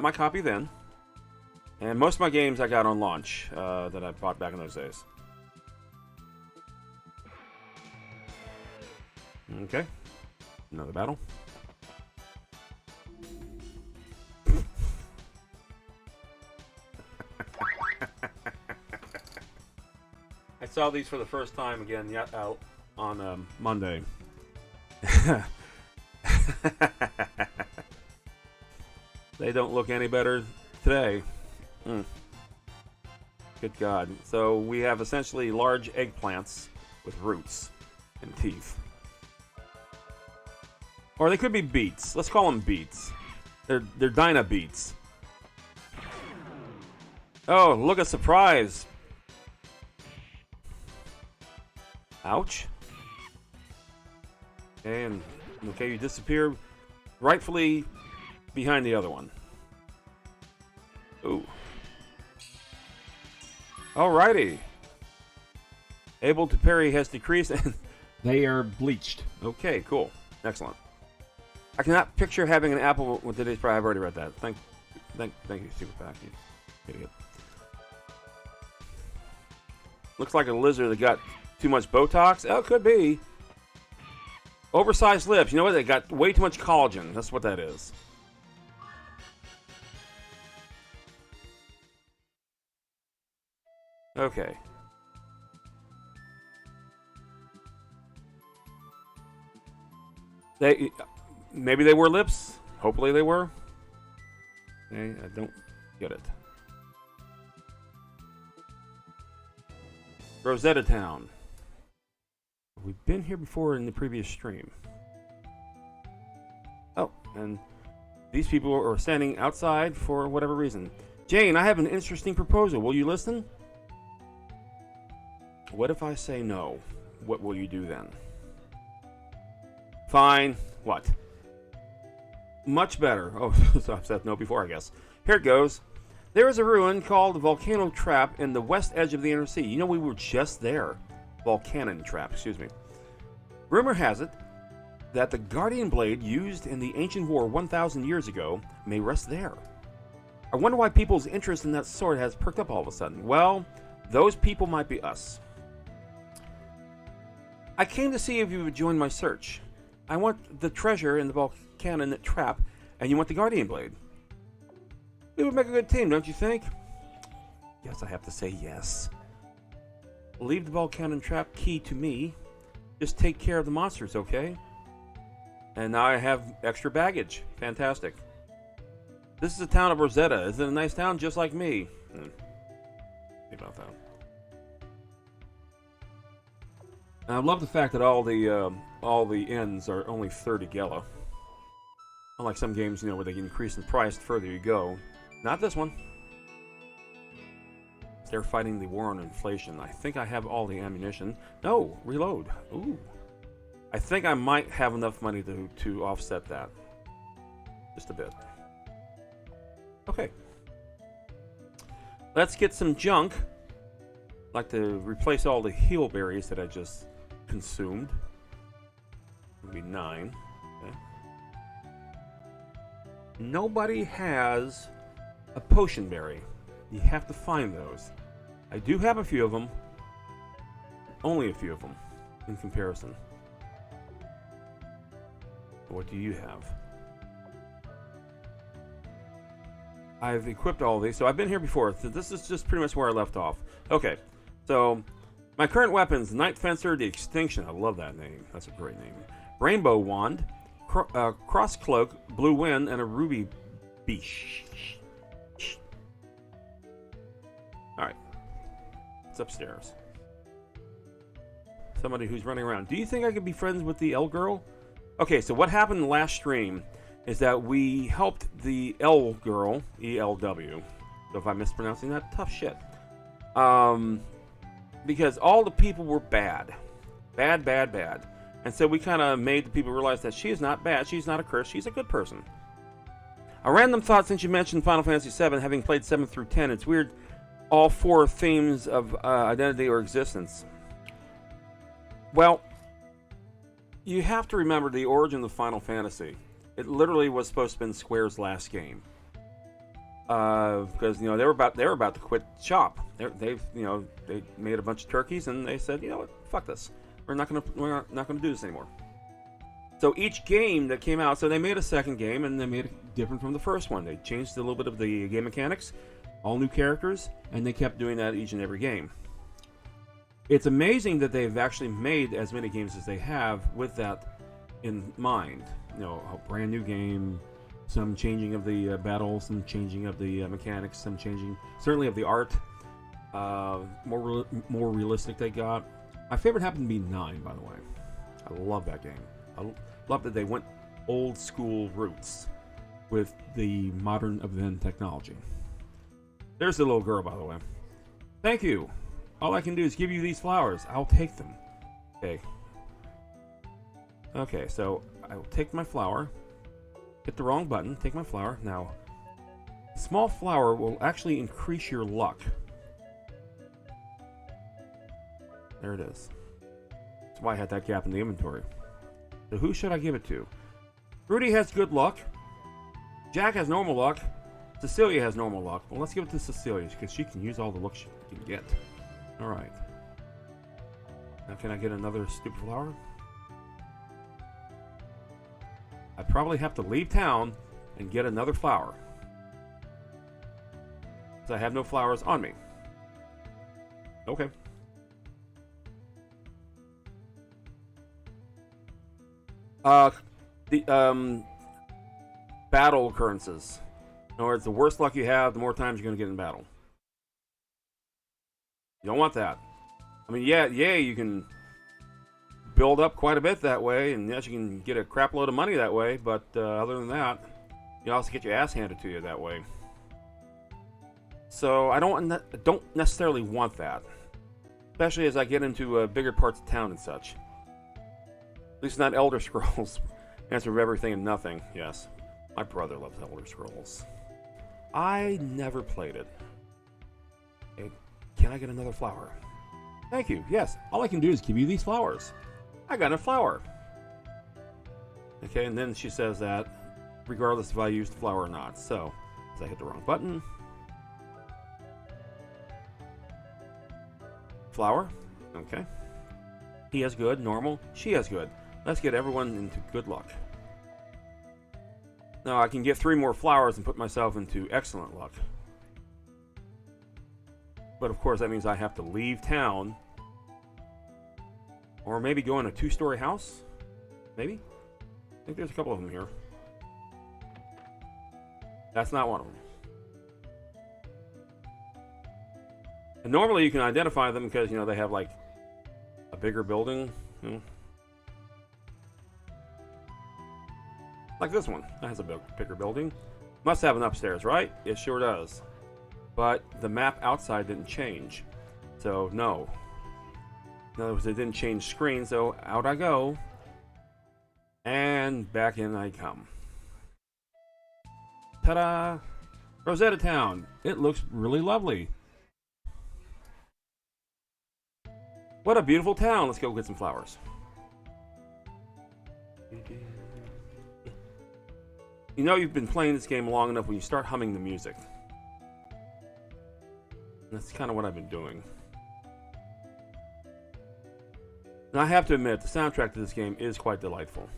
my copy then. And most of my games I got on launch that I bought back in those days. Okay. Another battle. I saw these for the first time again on Monday. They don't look any better today. Can Good God. So we have essentially large eggplants with roots and teeth. Or they could be beets. Let's call them beets. They're Dyna beets. Oh, look at surprise. Ouch. And okay, you disappear rightfully behind the other one. Ooh. Alrighty. Able to parry has decreased and they are bleached. Okay, cool. Excellent. I cannot picture having an apple with today's price. I've already read that. Thank you, Super Pack. You idiot. Looks like a lizard that got too much Botox. Oh, it could be. Oversized lips. You know what? They got way too much collagen. That's what that is. Okay. Maybe they were lips. Hopefully they were. Okay, I don't get it. Rosetta Town. We've been here before in the previous stream. Oh, and these people are standing outside for whatever reason. Jane, I have an interesting proposal. Will you listen? What if I say no? What will you do then? Fine. What? Much better. Oh, so I've said no before, I guess. Here it goes. There is a ruin called Volcano Trap in the west edge of the Inner Sea. You know, we were just there. Volcanon Trap, excuse me. Rumor has it that the Guardian Blade used in the ancient war 1,000 years ago may rest there. I wonder why people's interest in that sword has perked up all of a sudden. Well, those people might be us. I came to see if you would join my search. I want the treasure in the Volcanon Trap, and you want the Guardian Blade. We would make a good team, don't you think? Yes, I have to say yes. Leave the Volcanon Trap key to me. Just take care of the monsters, okay? And now I have extra baggage. Fantastic. This is the town of Rosetta. Is it a nice town just like me? Think about that. I love the fact that all the inns are only 30 Gela. Unlike some games, you know, where they increase in price the further you go. Not this one. They're fighting the war on inflation. I think I have all the ammunition. No, reload. Ooh. I think I might have enough money to offset that. Just a bit. Okay. Let's get some junk. I'd like to replace all the heal berries that I just consumed. Would be 9. Okay. Nobody has a potion berry. You have to find those. I do have a few of them. Only a few of them in comparison. What do you have? I've equipped all these, so I've been here before. So this is just pretty much where I left off. Okay, so my current weapons: Night Fencer, the Extinction. I love that name. That's a great name. Rainbow Wand, Cross Cloak, Blue Wind, and a Ruby Beach. All right, it's upstairs. Somebody who's running around. Do you think I could be friends with the L girl? Okay, so what happened in the last stream is that we helped the L girl, ELW. So if I'm mispronouncing that, tough shit. Because all the people were bad. Bad. And so we kind of made the people realize that she is not bad. She's not a curse. She's a good person. A random thought, since you mentioned Final Fantasy VII, having played 7 through 10, it's weird all 4 themes of identity or existence. Well, you have to remember the origin of Final Fantasy. It literally was supposed to have been Square's last game, because they were about to quit shop. They made a bunch of turkeys and they said, you know what, fuck this. We're not gonna do this anymore. So each game that came out, so they made a second game and they made it different from the first one. They changed a little bit of the game mechanics, all new characters, and they kept doing that each and every game. It's amazing that they've actually made as many games as they have with that in mind. A brand new game, some changing of the battles, some changing of the mechanics, some changing certainly of the art. more realistic they got. My favorite happened to be 9, by the way. I love that game. I love that they went old school roots with the modern event technology. There's the little girl, by the way. Thank you. All I can do is give you these flowers. I'll take them. Okay. Okay, so I will take my flower. Hit the wrong button. Take my flower. Now, small flower will actually increase your luck. There it is. That's why I had that gap in the inventory. So who should I give it to? Rudy has good luck. Jack has normal luck. Cecilia has normal luck. Well, let's give it to Cecilia because she can use all the luck she can get. Alright. Now can I get another stupid flower? I probably have to leave town and get another flower. Because I have no flowers on me. Okay. The battle occurrences. In other words, the worse luck you have, the more times you're going to get in battle. You don't want that. I mean, yeah, you can build up quite a bit that way, and yes, you can get a crap load of money that way, but other than that, you also get your ass handed to you that way. So I don't necessarily want that, especially as I get into bigger parts of town and such. At least not Elder Scrolls. Answer of everything and nothing. Yes, my brother loves Elder Scrolls. I never played it. Hey, can I get another flower? Thank you. Yes, all I can do is give you these flowers. I got a flower. Okay, and then she says that regardless if I used the flower or not. So, I hit the wrong button. Flower. Okay. He has good, normal. She has good. Let's get everyone into good luck. Now I can get 3 more flowers and put myself into excellent luck. But of course that means I have to leave town. Or maybe go in a 2-story house? Maybe? I think there's a couple of them here. That's not one of them. And normally you can identify them because, you know, they have like a bigger building. You know? Like this one. That has a bigger building. Must have an upstairs, right? It sure does. But the map outside didn't change. So, no. In other words, it didn't change screen, so out I go. And back in I come. Ta-da! Rosetta Town. It looks really lovely. What a beautiful town. Let's go get some flowers. You know you've been playing this game long enough when you start humming the music. That's kind of what I've been doing. And I have to admit, the soundtrack to this game is quite delightful.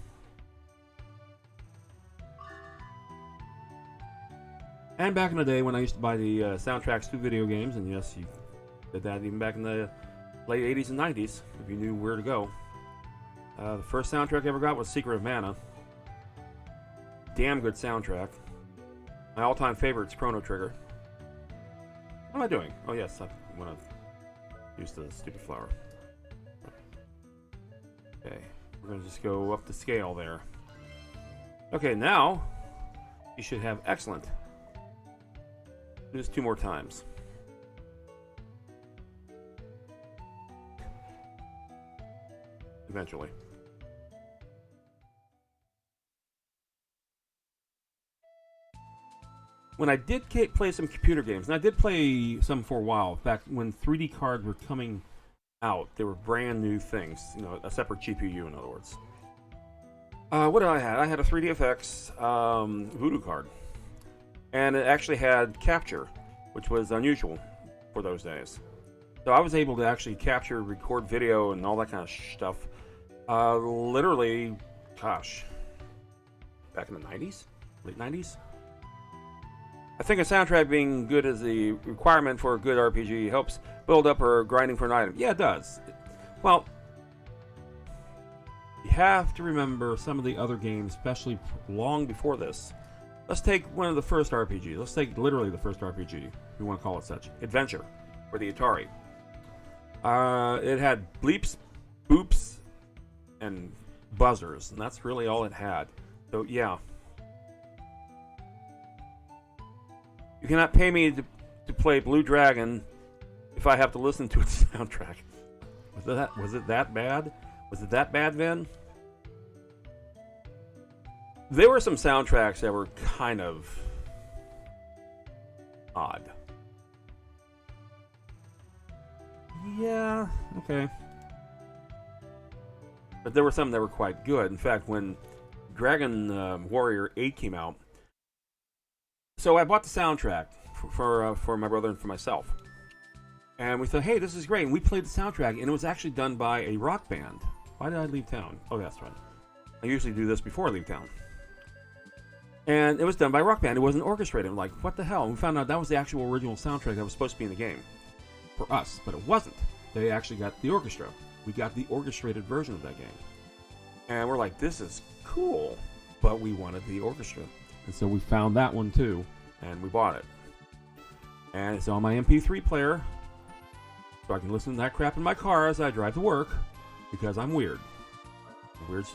And back in the day when I used to buy the soundtracks to video games, and yes, you did that even back in the late 80s and 90s, if you knew where to go. The first soundtrack I ever got was Secret of Mana. Damn good soundtrack. My all-time favorite is Chrono Trigger. What am I doing? Oh yes, I want to use the stupid flower. Okay, we're going to just go up the scale there. Okay, now you should have excellent. Do this 2 more times. Eventually. When I did play some computer games, and I did play some for a while, back when 3D cards were coming out, they were brand new things, you know, a separate GPU in other words. What did I have? I had a 3DFX Voodoo card. And it actually had capture, which was unusual for those days. So I was able to actually capture, record video, and all that kind of stuff. Literally, gosh, back in the 90s? Late 90s? I think a soundtrack being good as the requirement for a good RPG helps build up or grinding for an item. Yeah, it does. Well, you have to remember some of the other games, especially long before this. Let's take one of the first RPGs. Let's take literally the first RPG, if you want to call it such. Adventure. for the Atari. It had bleeps, boops, and buzzers, and that's really all it had. So yeah, you cannot pay me to play Blue Dragon if I have to listen to its soundtrack. Was it that bad? Was it that bad, Vin? There were some soundtracks that were kind of odd. Yeah, okay. But there were some that were quite good. In fact, when Dragon Warrior 8 came out, so I bought the soundtrack for my brother and for myself. And we thought, hey, this is great. And we played the soundtrack, and it was actually done by a rock band. Why did I leave town? Oh, that's right. I usually do this before I leave town. And it was done by a rock band. It wasn't orchestrated. I'm like, what the hell? And we found out that was the actual original soundtrack that was supposed to be in the game. For us. But it wasn't. They actually got the orchestra. We got the orchestrated version of that game. And we're like, this is cool. But we wanted the orchestra. And so we found that one too. And we bought it. And it's on my MP3 player. So I can listen to that crap in my car as I drive to work. Because I'm weird. Weird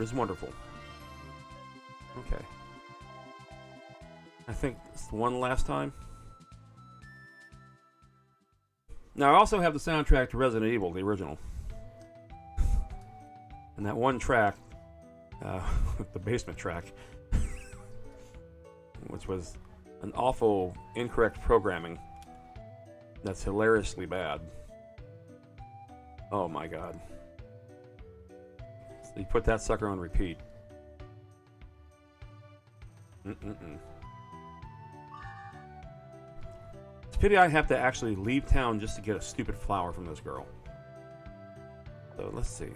is wonderful. Okay. I think it's one last time. Now, I also have the soundtrack to Resident Evil, the original. And that one track, the basement track, which was an awful, incorrect programming that's hilariously bad. Oh my god. So you put that sucker on repeat. It's a pity I have to actually leave town just to get a stupid flower from this girl. So let's see.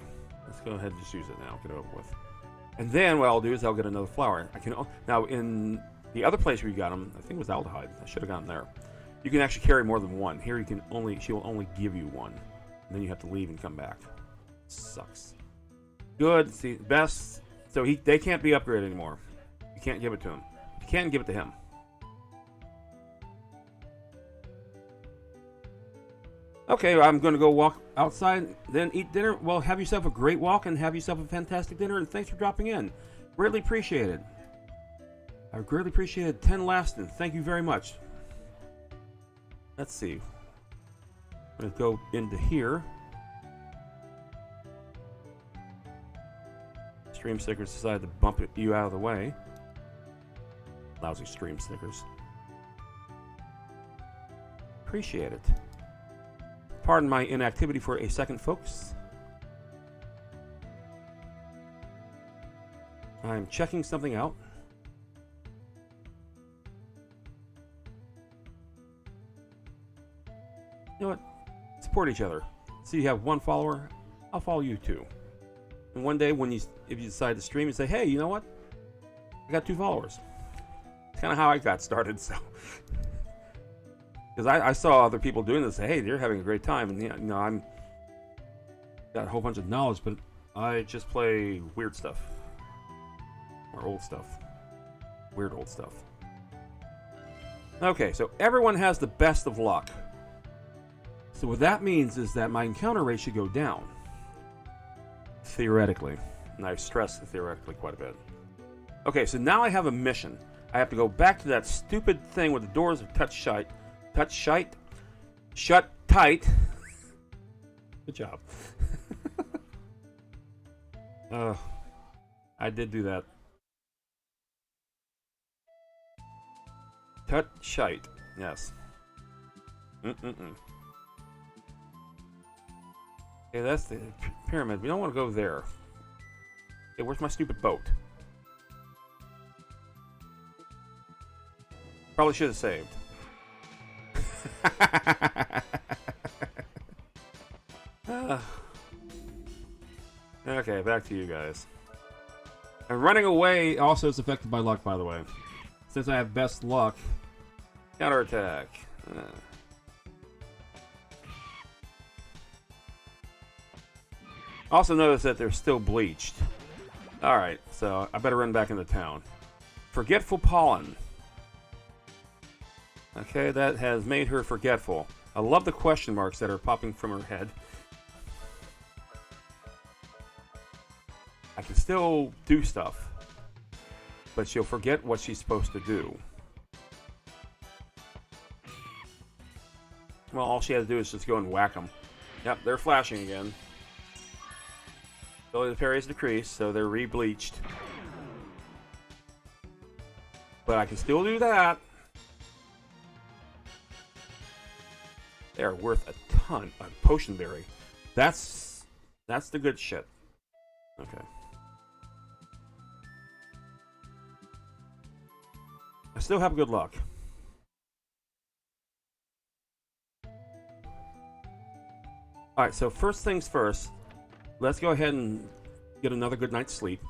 Let's go ahead and just use it now. Get it over with. And then what I'll do is I'll get another flower. I can now in the other place where you got them, I think it was Aldehyde. I should have gotten there. You can actually carry more than one. Here you can only she will only give you one. And then you have to leave and come back. Sucks. Good. See, best. So they can't be upgraded anymore. You can't give it to him. You can't give it to him. Okay, I'm going to go walk outside, then eat dinner. Well, have yourself a great walk and have yourself a fantastic dinner, and thanks for dropping in. Greatly appreciated. I greatly appreciated 10 Laston. Thank you very much. Let's see. I'm going to go into here. Stream Stickers decided to bump you out of the way. Lousy Stream Stickers. Appreciate it. Pardon my inactivity for a second, folks. I'm checking something out. You know what? Support each other. So you have one follower, I'll follow you too. And one day, if you decide to stream, you say, "Hey, you know what? I got 2 followers." It's kind of how I got started. So. Because I saw other people doing this, say, hey, they're having a great time, and I'm got a whole bunch of knowledge, but I just play weird stuff or old stuff, weird old stuff. Okay, so everyone has the best of luck. So what that means is that my encounter rate should go down, theoretically, and I stress the theoretically quite a bit. Okay, so now I have a mission. I have to go back to that stupid thing where the doors are shut tight. Good job. I did do that. Tut shite. Yes. Okay, that's the pyramid. We don't want to go there. Okay, where's my stupid boat? Probably should have saved. Okay, back to you guys. And running away also is affected by luck, by the way. Since I have best luck, counterattack. Also notice that they're still bleached. Alright, so I better run back into town. Forgetful Pollen. Okay, that has made her forgetful. I love the question marks that are popping from her head. I can still do stuff, but she'll forget what she's supposed to do. Well, all she has to do is just go and whack them. Yep, they're flashing again. Ability to parry is decreased, so they're re-bleached. But I can still do that. They are worth a ton. A potion berry. That's the good shit. Okay. I still have good luck. Alright, so first things first. Let's go ahead and get another good night's sleep.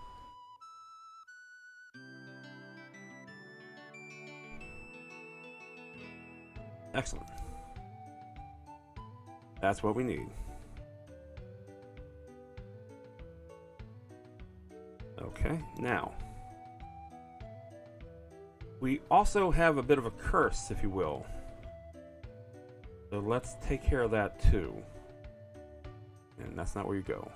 Excellent. That's what we need. Okay, now. We also have a bit of a curse, if you will. So let's take care of that too. And that's not where you go.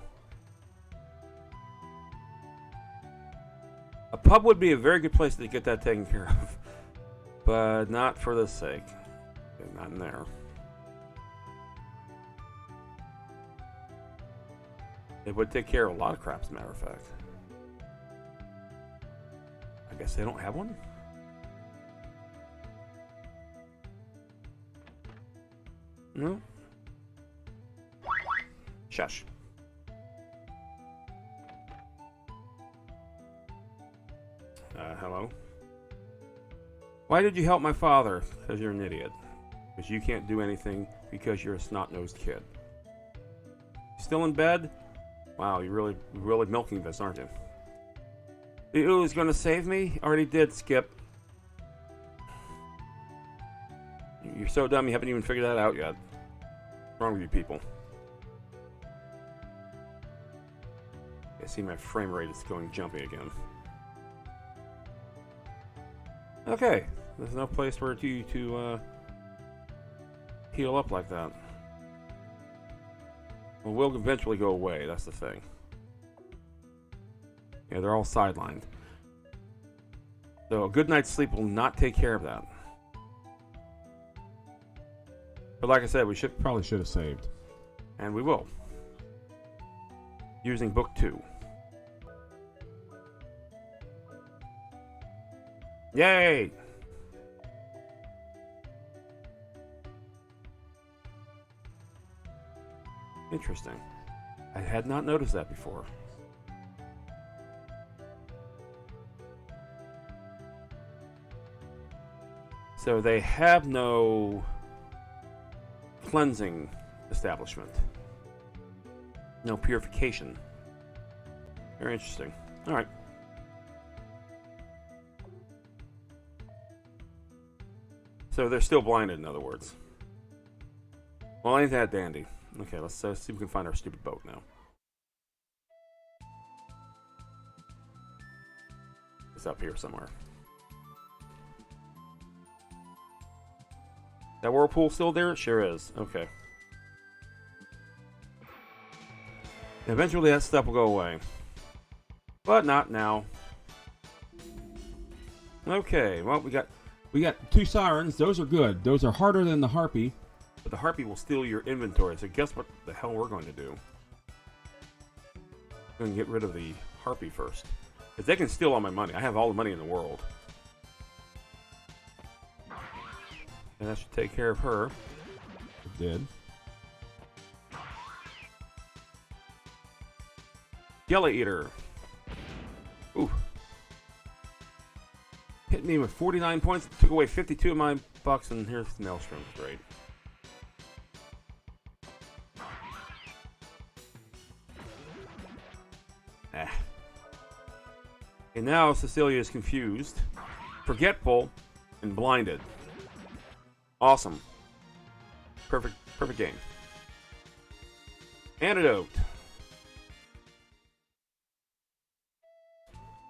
A pub would be a very good place to get that taken care of. But not for this sake. Okay, not in there. It would take care of a lot of crap, as a matter of fact. I guess they don't have one? No? Shush. Hello? Why did you help my father? Because you're an idiot. Because you can't do anything because you're a snot-nosed kid. Still in bed? Wow, you're really milking this, aren't you? The ooh is gonna save me? Already did, Skip. You're so dumb you haven't even figured that out yet. What's wrong with you people? I see my frame rate is going jumpy again. Okay, there's no place for you to heal up like that. Well, we'll eventually go away, that's the thing. Yeah, they're all sidelined. So a good night's sleep will not take care of that. But like I said, we probably should have saved. And we will. Using book 2. Yay! Interesting. I had not noticed that before. So they have no cleansing establishment. No purification. Very interesting. Alright. So they're still blinded, in other words. Well, ain't that dandy. Okay, let's see if we can find our stupid boat now. It's up here somewhere. That whirlpool still there? It sure is. Okay. Eventually that stuff will go away. But not now. Okay, well we got 2 sirens. Those are good. Those are harder than the harpy. But the harpy will steal your inventory. So guess what the hell we're going to do? We're going to get rid of the harpy first. Because they can steal all my money. I have all the money in the world. And that should take care of her. It did. Jelly Eater. Ooh. Hit me with 49 points. Took away 52 of my bucks. And here's Maelstrom. Great. And now Cecilia is confused, forgetful, and blinded. Awesome. Perfect game. Antidote.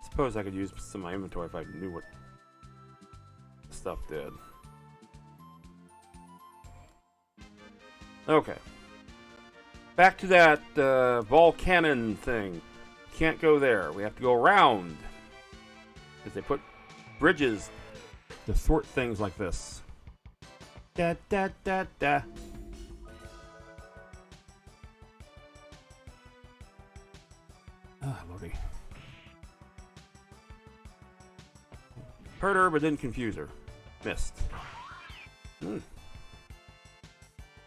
Suppose I could use some of my inventory if I knew what the stuff did. Okay. Back to that ball cannon thing. Can't go there. We have to go around. Because they put bridges to thwart things like this. Da da da da. Ah, Lordy. Hurt her, but didn't confuse her. Missed.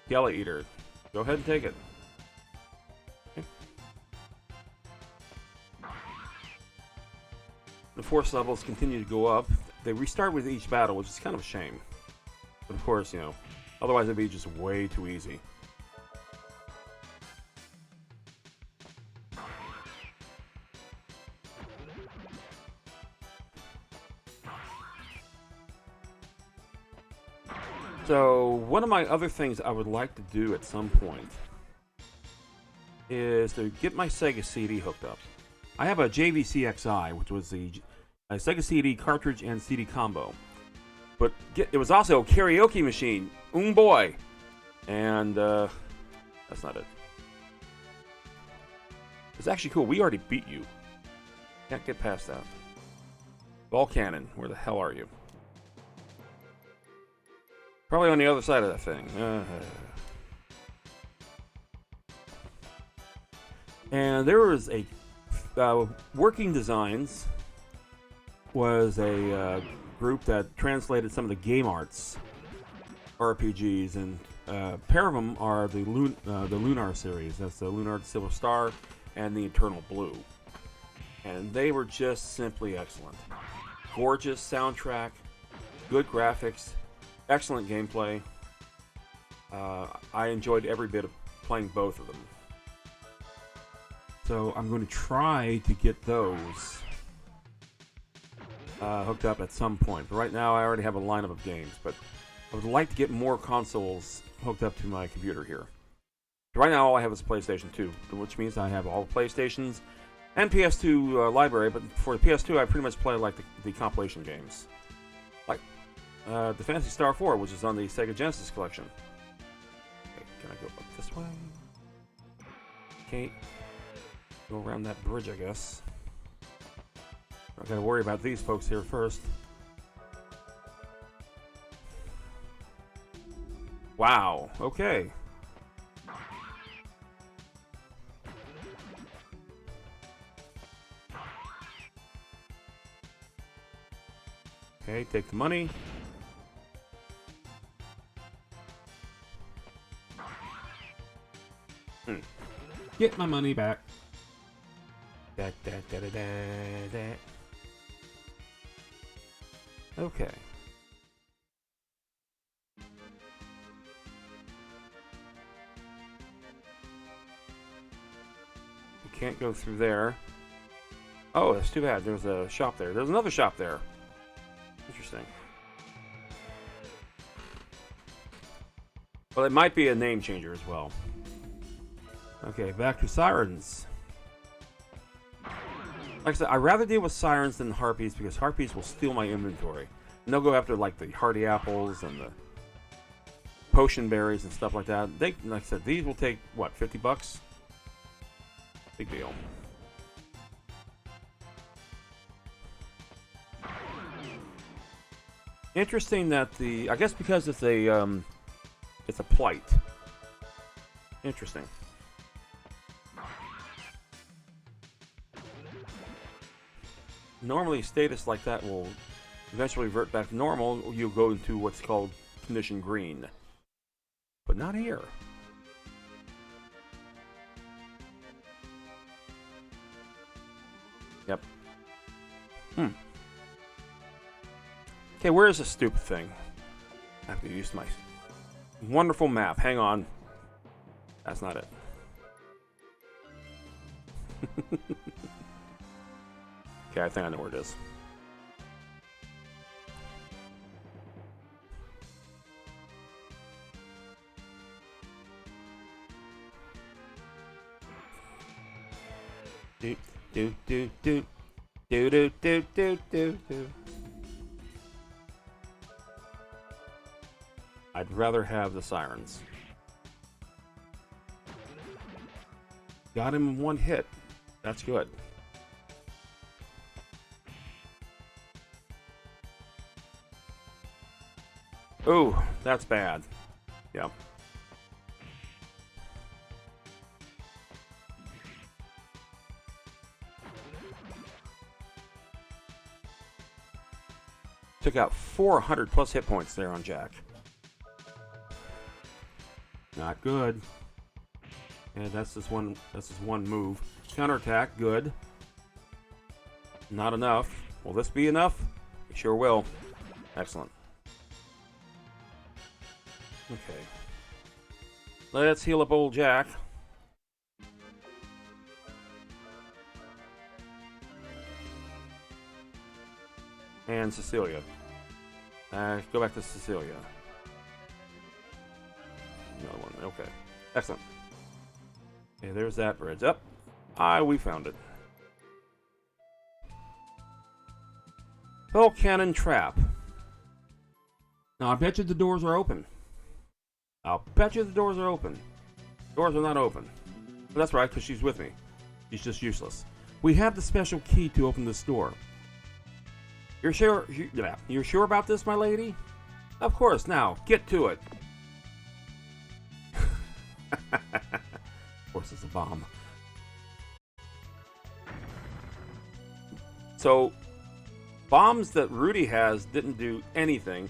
Gala Eater. Go ahead and take it. Okay. The force levels continue to go up. They restart with each battle, which is kind of a shame. But of course, you know, otherwise it'd be just way too easy. So, one of my other things I would like to do at some point is to get my Sega CD hooked up. I have a JVC-XI, which was a Sega CD cartridge and CD combo. But it was also a karaoke machine. Boy! And, that's not it. It's actually cool. We already beat you. Can't get past that. Ball cannon, where the hell are you? Probably on the other side of that thing. And there was a Working Designs was a group that translated some of the Game Arts RPGs, and a pair of them are the Lunar series. That's the Lunar Silver Star and the Eternal Blue. And they were just simply excellent. Gorgeous soundtrack, good graphics, excellent gameplay. I enjoyed every bit of playing both of them. So I'm going to try to get those hooked up at some point. But right now I already have a lineup of games, but I would like to get more consoles hooked up to my computer here. Right now all I have is a PlayStation 2, which means I have all the PlayStations and PS2 library, but for the PS2 I pretty much play like the compilation games. Like the Phantasy Star 4, which is on the Sega Genesis collection. Okay, can I go up this way? Okay. Go around that bridge, I guess. Not gotta worry about these folks here first. Wow, okay. Okay, take the money. Get my money back. Da, da, da, da, da, da. Okay. You can't go through there. Oh, that's too bad. There's a shop there. There's another shop there. Interesting. Well, it might be a name changer as well. Okay, back to Sirens. Like I said, I'd rather deal with Sirens than Harpies because Harpies will steal my inventory. And they'll go after like the Hardy Apples and the Potion Berries and stuff like that. They, like I said, these will take, what, 50 bucks? Big deal. Interesting that I guess because it's a plight. Interesting. Normally, status like that will eventually revert back to normal. You'll go into what's called condition green. But not here. Yep. Okay, where is this stupid thing? I have to use my wonderful map. Hang on. That's not it. Okay, I think I know where it is. Do do do do do do do do do do. I'd rather have the Sirens. Got him in one hit. That's good. Ooh, that's bad. Yep. Took out 400 plus hit points there on Jack. Not good. And that's just one move. Counterattack, good. Not enough. Will this be enough? It sure will. Excellent. Okay. Let's heal up old Jack. And Cecilia. Go back to Cecilia. Another one. Okay. Excellent. Okay, there's that bridge. Up. We found it. Cannon Trap. Now, I bet you the doors are open. I'll bet you the doors are open. Doors are not open. But that's right, because she's with me. She's just useless. We have the special key to open this door. You're sure? You're sure about this, my lady? Of course. Now, get to it. Of course, it's a bomb. So, bombs that Rudy has didn't do anything.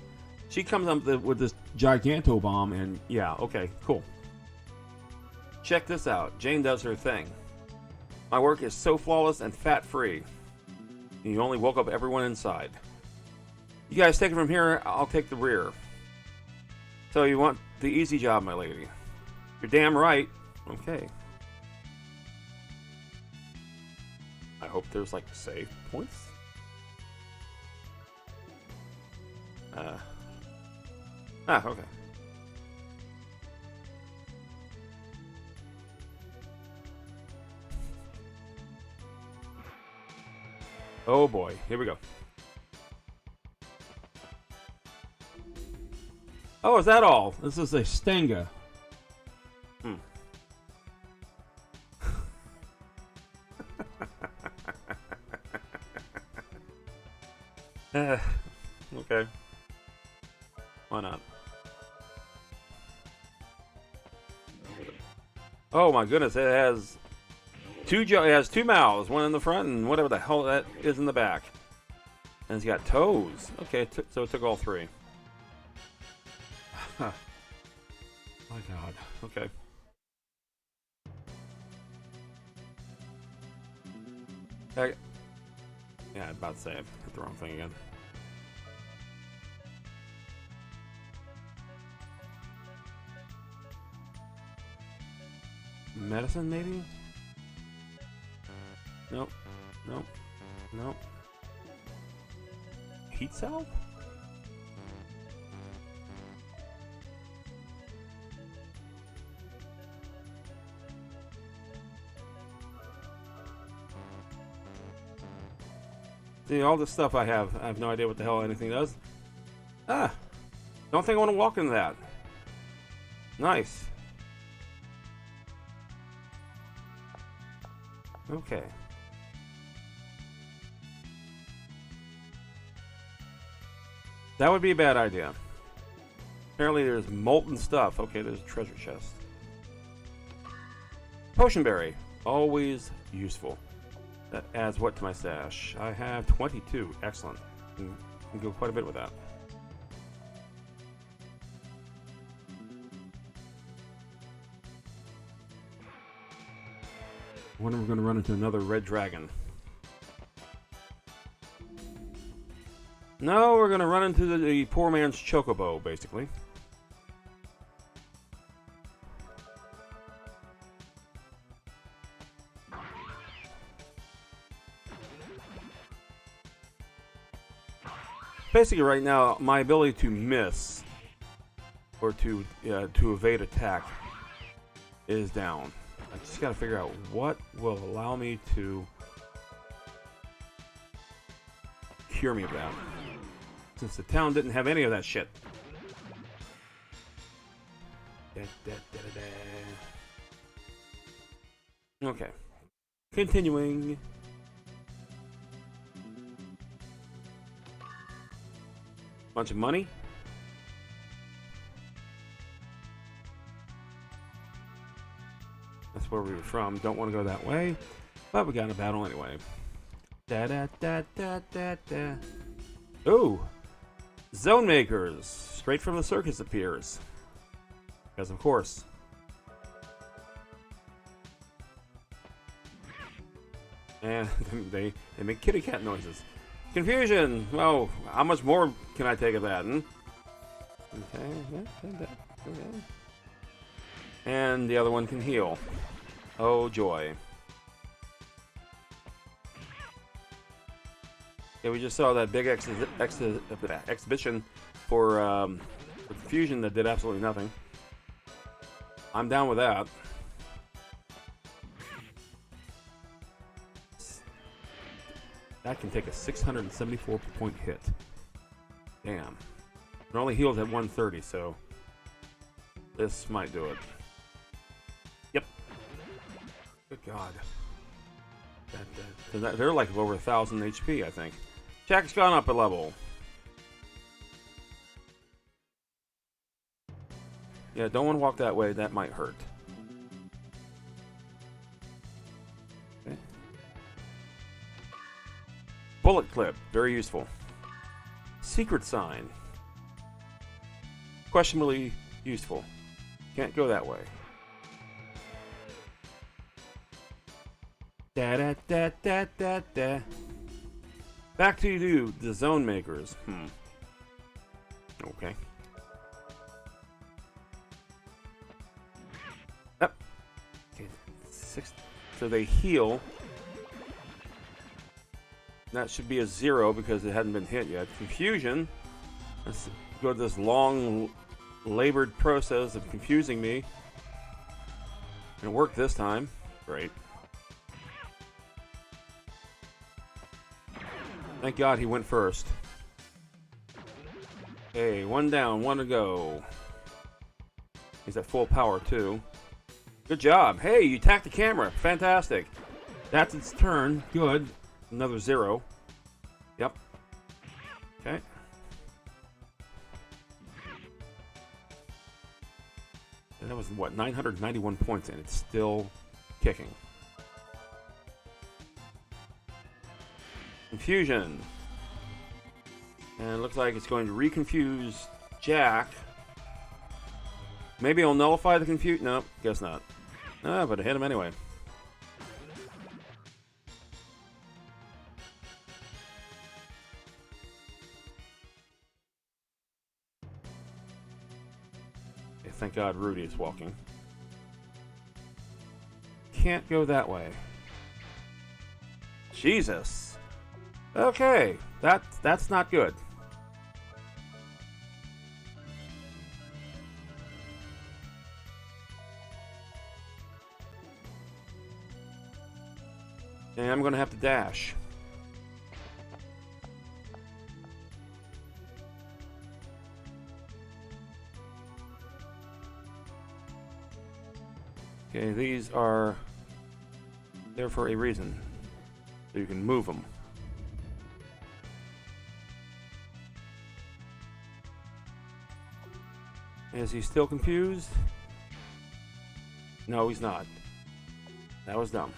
She comes up with this Giganto bomb, and yeah, okay, cool. Check this out. Jane does her thing. My work is so flawless and fat-free. You only woke up everyone inside. You guys take it from here, I'll take the rear. So you want the easy job, my lady. You're damn right. Okay. I hope there's, like, save points. Okay. Oh boy, here we go. Oh, is that all? This is a Stenga. Okay. Why not? Oh my goodness, it has two mouths, one in the front and whatever the hell that is in the back. And it's got toes. Okay, so it took all three. My God. Okay. Yeah, I'm about to say I hit the wrong thing again. Medicine, maybe? Nope. Nope. Nope. Heat cell? See, all this stuff I have no idea what the hell anything does. Don't think I want to walk into that. Nice. Okay. That would be a bad idea. Apparently there's molten stuff. Okay, there's a treasure chest. Potion berry. Always useful. That adds what to my stash? I have 22. Excellent. Can go quite a bit with that. I wonder if we're going to run into another red dragon. No, we're going to run into the poor man's chocobo, basically. Basically, right now, my ability to miss or to evade attack is down. I just got to figure out what will allow me to cure me of that. Since the town didn't have any of that shit. Okay. Continuing. Bunch of money. That's where we were from. Don't want to go that way. But we got in a battle anyway. Da da da da da da. Ooh! Zone Makers! Straight from the circus appears. Because of course. And they make kitty cat noises. Confusion! Well, how much more can I take of that? Okay. And the other one can heal. Oh, joy. Yeah, we just saw that big exhibition for Confusion that did absolutely nothing. I'm down with that. That can take a 674 point hit. Damn. It only heals at 130, so this might do it. Yep. Good God. They're like over 1,000 HP, I think. Jack's gone up a level. Yeah, don't want to walk that way. That might hurt. Okay. Bullet clip. Very useful. Secret sign. Questionably useful. Can't go that way. Da da da da da da. Back to you, the Zone Makers. Okay. Yep. Okay. 6. So they heal. That should be a 0 because it hadn't been hit yet. Confusion. Let's go to this long, labored process of confusing me. And it worked this time. Great. Thank God he went first. Okay, 1 down, 1 to go. He's at full power, too. Good job. Hey, you attacked the camera. Fantastic. That's its turn. Good. Another 0. Yep. Okay. And that was, what, 991 points, and it's still kicking. Confusion. And it looks like it's going to reconfuse Jack. Maybe it'll nullify the confusion. No, guess not. But it hit him anyway. Okay, thank God Rudy is walking. Can't go that way. Jesus. Okay, that's not good. And I'm going to have to dash. Okay, these are there for a reason. So you can move them. Is he still confused? No, he's not. That was dumb.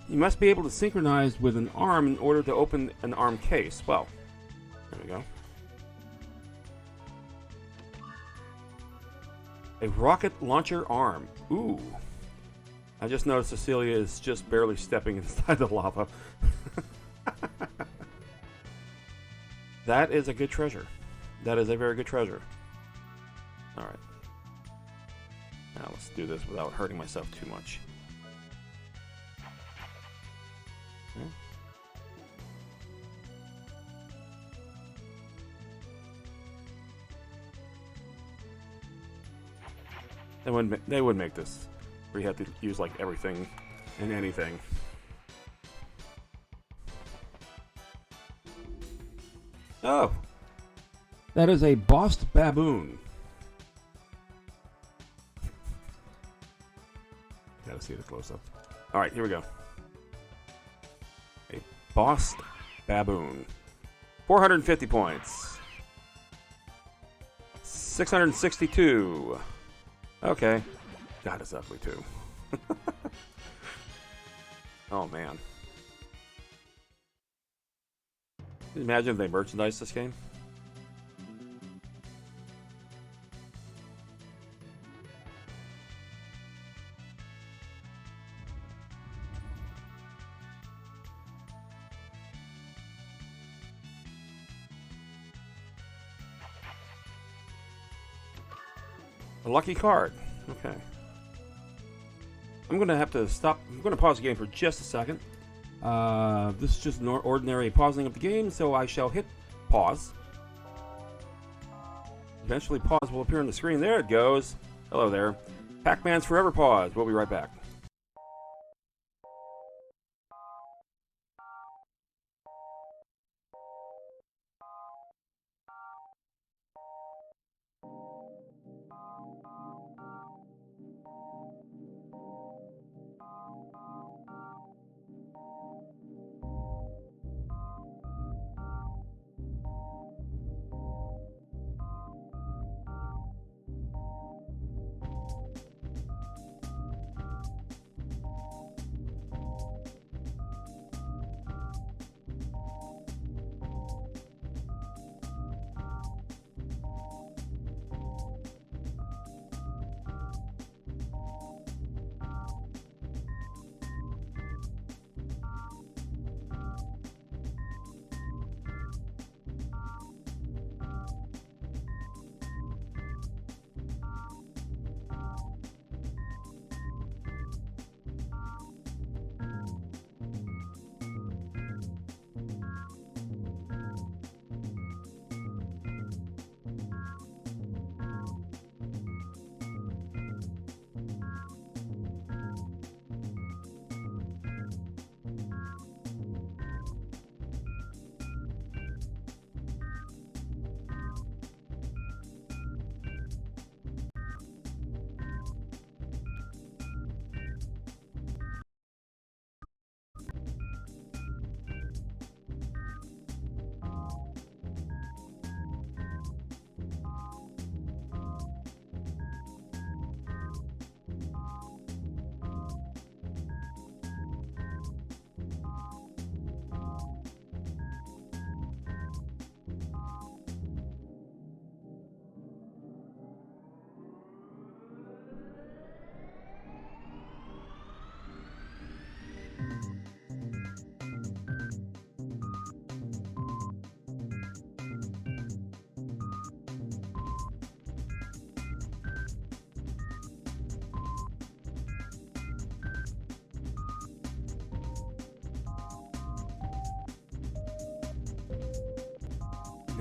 You must be able to synchronize with an arm in order to open an arm case. Well, there we go. A rocket launcher arm. Ooh. I just noticed Cecilia is just barely stepping inside the lava. That is a good treasure. That is a very good treasure. Alright. Now let's do this without hurting myself too much. Okay. They would make this where you have to use like everything and anything. Oh, that is a bossed baboon. gotta see the close up. All right, here we go. A boss baboon. 450 points. 662. Okay. God, it's ugly too. Oh man. Can you imagine if they merchandise this game? A lucky card. Okay. I'm going to have to stop. I'm going to pause the game for just a second. This is just an ordinary pausing of the game, so I shall hit pause. Eventually, pause will appear on the screen. There it goes. Hello there. Pac-Man's Forever Pause. We'll be right back.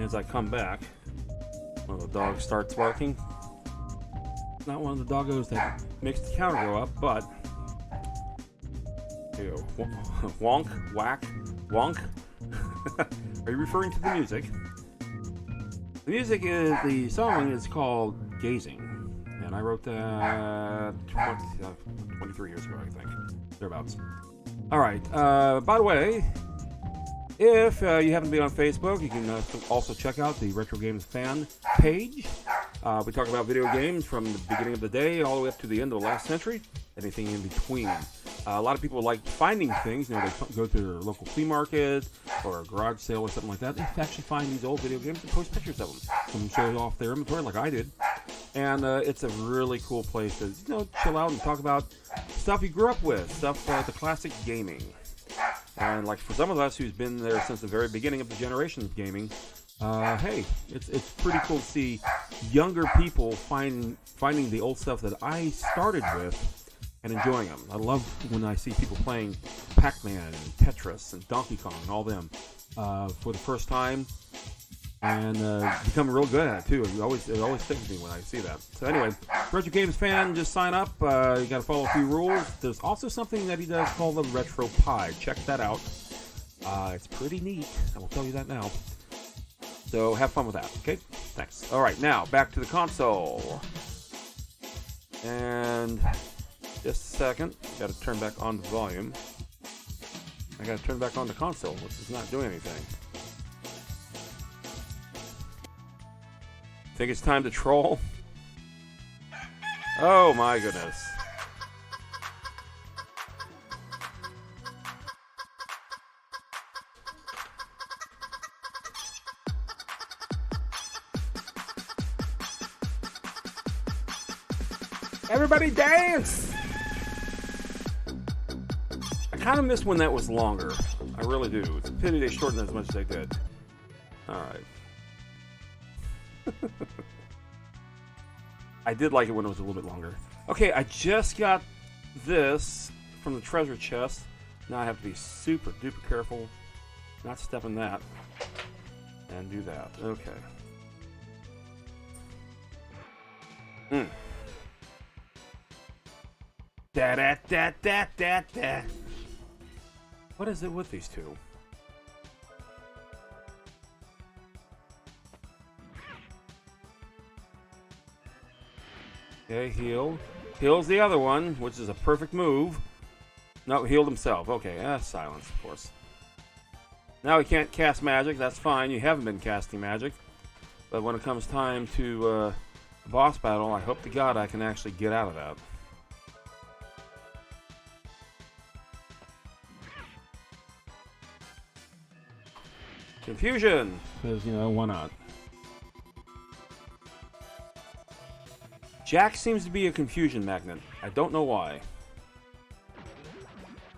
As I come back, one of the dogs starts barking. Not one of the doggos that makes the counter go up, but ew. Wonk, whack, wonk. Are you referring to the music? The music is, the song is called Gazing, and I wrote that 23 years ago, I think, thereabouts. All right. By the way, if you happen to be on Facebook, you can also check out the Retro Games fan page. We talk about video games from the beginning of the day all the way up to the end of the last century, anything in between. A lot of people like finding things. You know, they go to their local flea market or a garage sale or something like that. They actually find these old video games and post pictures of them. Some show off their inventory like I did. And it's a really cool place to, chill out and talk about stuff you grew up with, stuff the classic gaming. And like for some of us who's been there since the very beginning of the generation of gaming, hey, it's pretty cool to see younger people finding the old stuff that I started with and enjoying them. I love when I see people playing Pac-Man and Tetris and Donkey Kong and all them for the first time and becoming real good at it too. It always sticks with me when I see that. So anyway, Retro Games fan, just sign up. You got to follow a few rules. There's also something that he does called the Retro Pie. Check that out. It's pretty neat. I will tell you that now. So have fun with that. Okay, thanks. All right, now back to the console. And Just a second. Got to turn back on the volume. I got to turn back on the console, which is not doing anything. Think it's time to troll? Oh my goodness. Everybody dance! I kind of miss when that was longer. I really do. It's a pity they shortened it as much as they did. Alright. I did like it when it was a little bit longer. Okay, I just got this from the treasure chest. Now I have to be super duper careful not step in that and do that. Okay. Da da da da da da. What is it with these two? Okay, heal. Heals the other one, which is a perfect move. No, healed himself. Okay, silence, of course. Now he can't cast magic. That's fine. You haven't been casting magic. But when it comes time to boss battle, I hope to God I can actually get out of that. Confusion! Because, you know, why not? Jack seems to be a confusion magnet. I don't know why.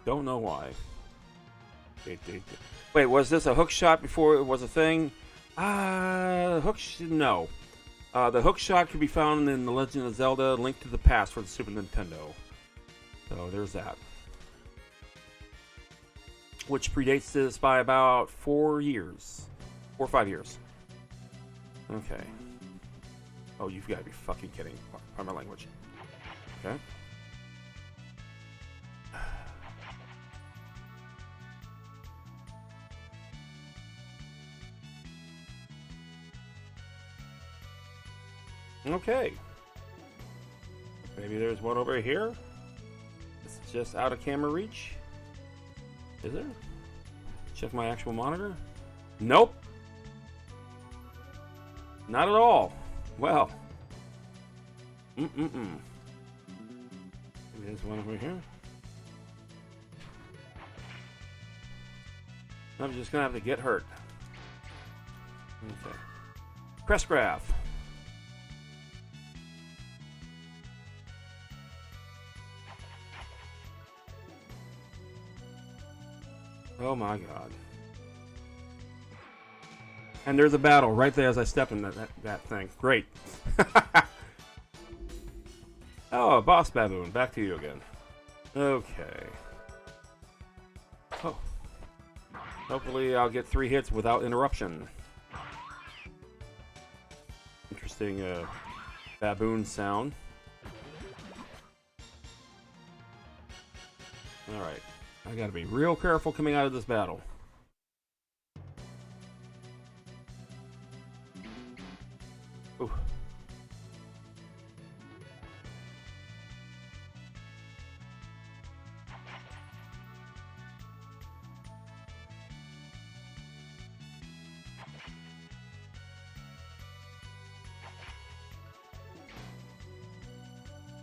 Don't know why. Wait, was this a hook shot before it was a thing? No. The hook shot could be found in The Legend of Zelda: Link to the Past for the Super Nintendo. So there's that. Which predates this by about 4 years. 4 or 5 years. Okay. Oh, you've got to be fucking kidding. Pardon my language. Okay. Okay. Maybe there's one over here. It's just out of camera reach. Is there? Check my actual monitor. Nope. Not at all. Well. Maybe there's one over here. I'm just gonna have to get hurt. Okay. Crest graph. Oh my god. And there's a battle right there as I step in that thing. Great. Oh, boss baboon. Back to you again. Okay. Oh. Hopefully I'll get 3 hits without interruption. Interesting baboon sound. Alright. I gotta be real careful coming out of this battle. Ooh.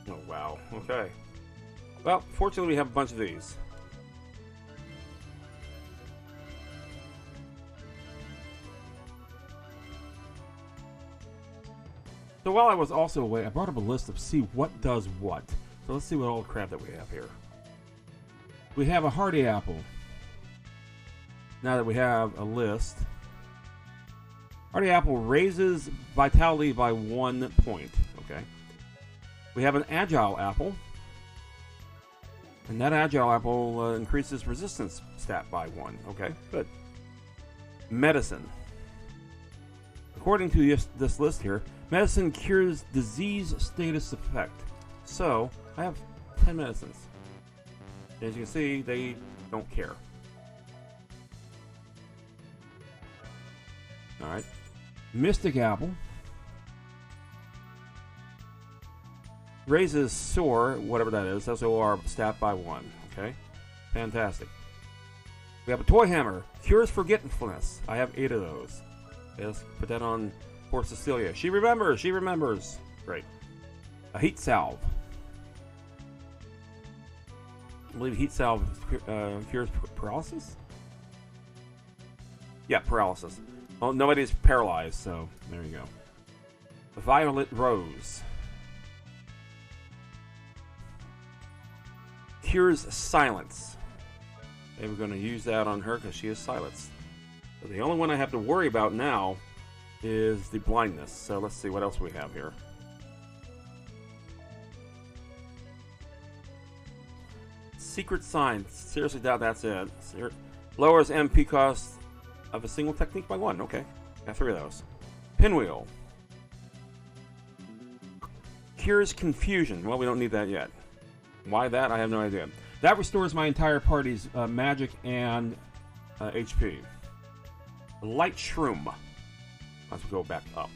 Oh, wow. Okay. Well, fortunately we have a bunch of these. So while I was also away, I brought up a list of see what does what. So let's see what all the crap that we have here. We have a Hardy Apple. Now that we have a list. Hardy Apple raises vitality by 1 point. Okay. We have an Agile Apple. And that Agile Apple increases resistance stat by 1. Okay, good. Medicine. According to this list here, medicine cures disease status effect. So, I have 10 medicines. As you can see, they don't care. Alright. Mystic Apple. Raises SOAR, whatever that is, SOR stat by 1. Okay, fantastic. We have a Toy Hammer, cures forgetfulness. I have 8 of those. Okay, let's put that on poor Cecilia. She remembers. Great. A Heat Salve. I believe Heat Salve cures paralysis? Yeah, paralysis. Well, nobody's paralyzed, so there you go. The Violet Rose. Cures silence. Okay, we're going to use that on her because she is silenced. So the only one I have to worry about now is the blindness. So let's see what else we have here. Secret Sign. Seriously doubt that's it. Lowers MP cost of a single technique by 1. Okay, got 3 of those. Pinwheel. Cures confusion. Well, we don't need that yet. Why that? I have no idea. That restores my entire party's magic and HP. Light Shroom. Let's go back up.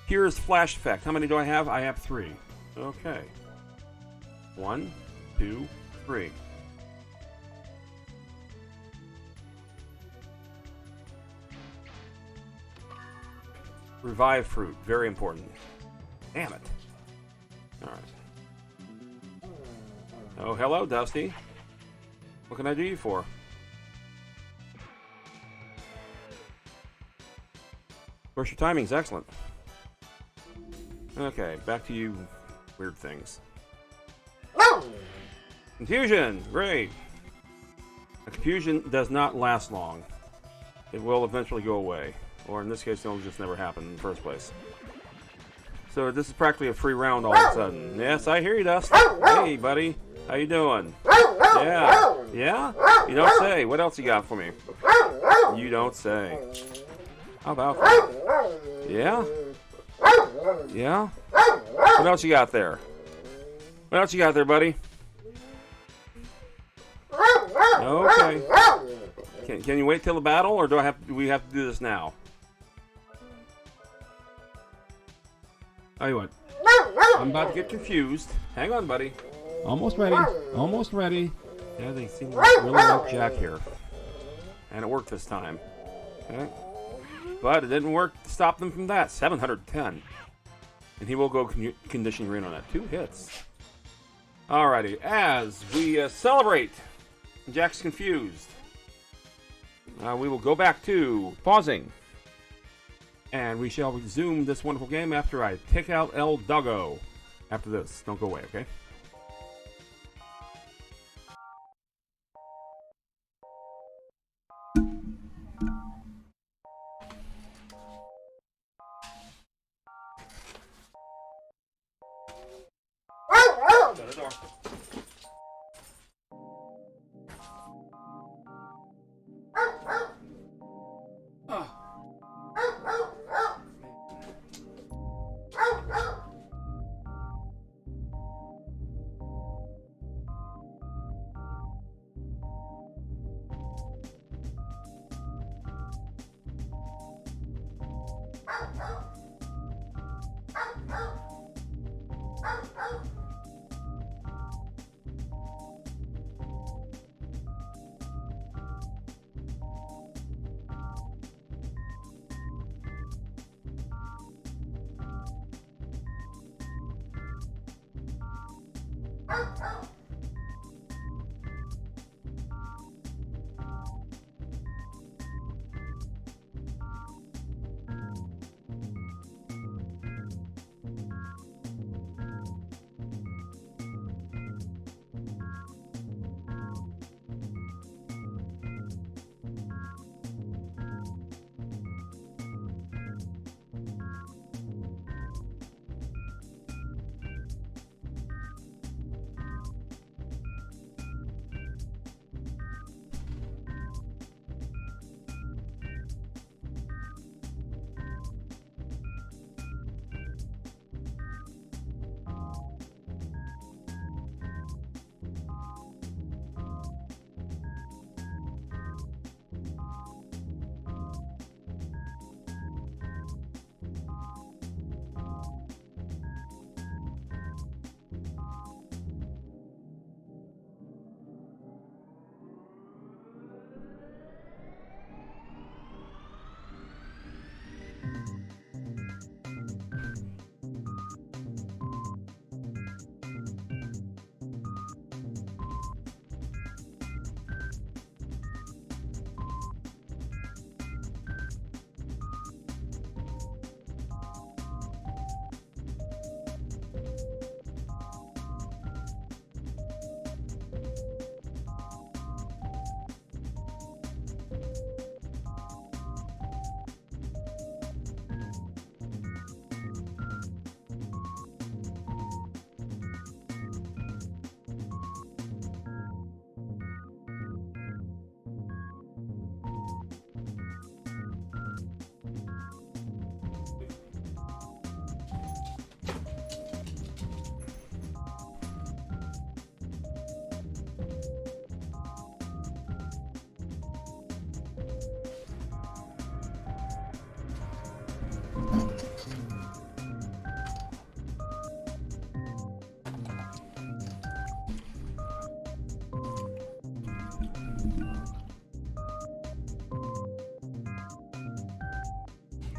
Cures flash effect. How many do I have? I have 3. Okay. 1, 2, 3. Revive fruit. Very important. Damn it. Alright. Oh, hello, Dusty. What can I do you for? Of course, your timing's excellent. Okay, back to you weird things. Confusion! Great! A confusion does not last long. It will eventually go away. Or in this case, it'll just never happen in the first place. So this is practically a free round all of a sudden. Yes, I hear you, Dust. Hey, buddy. How you doing? Yeah. Yeah? You don't say. What else you got for me? You don't say. How about that? Yeah? Yeah? What else you got there? What else you got there, buddy? Okay. Can you wait till the battle, or do we have to do this now? Tell you what. I'm about to get confused. Hang on, buddy. Almost ready. Almost ready. Yeah, they seem to really like Jack here. And it worked this time. Okay. But it didn't work to stop them from that. 710. And he will go conditioning green on that. 2 hits. Alrighty. As we celebrate, Jack's confused. We will go back to pausing. And we shall resume this wonderful game after I take out El Doggo. After this. Don't go away, okay? Shut the door.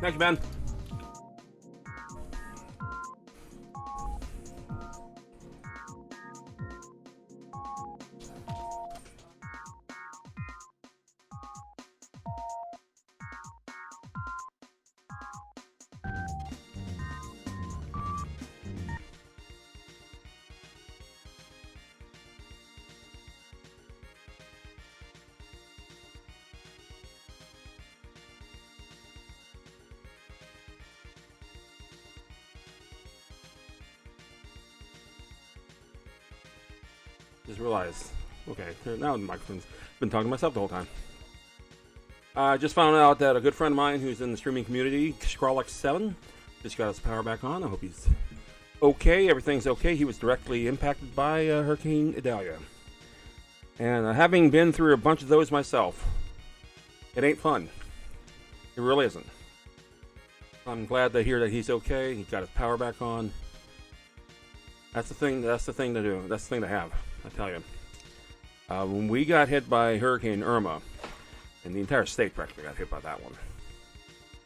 Thank you, Ben. Just realized. Okay, now the microphone's been talking to myself the whole time. I just found out that a good friend of mine who's in the streaming community, Skrawlex7, just got his power back on. I hope he's okay. Everything's okay. He was directly impacted by Hurricane Idalia. And having been through a bunch of those myself, it ain't fun. It really isn't. I'm glad to hear that he's okay. He got his power back on. That's the thing. That's the thing to do. That's the thing to have. I tell you. When we got hit by Hurricane Irma, and the entire state practically got hit by that one,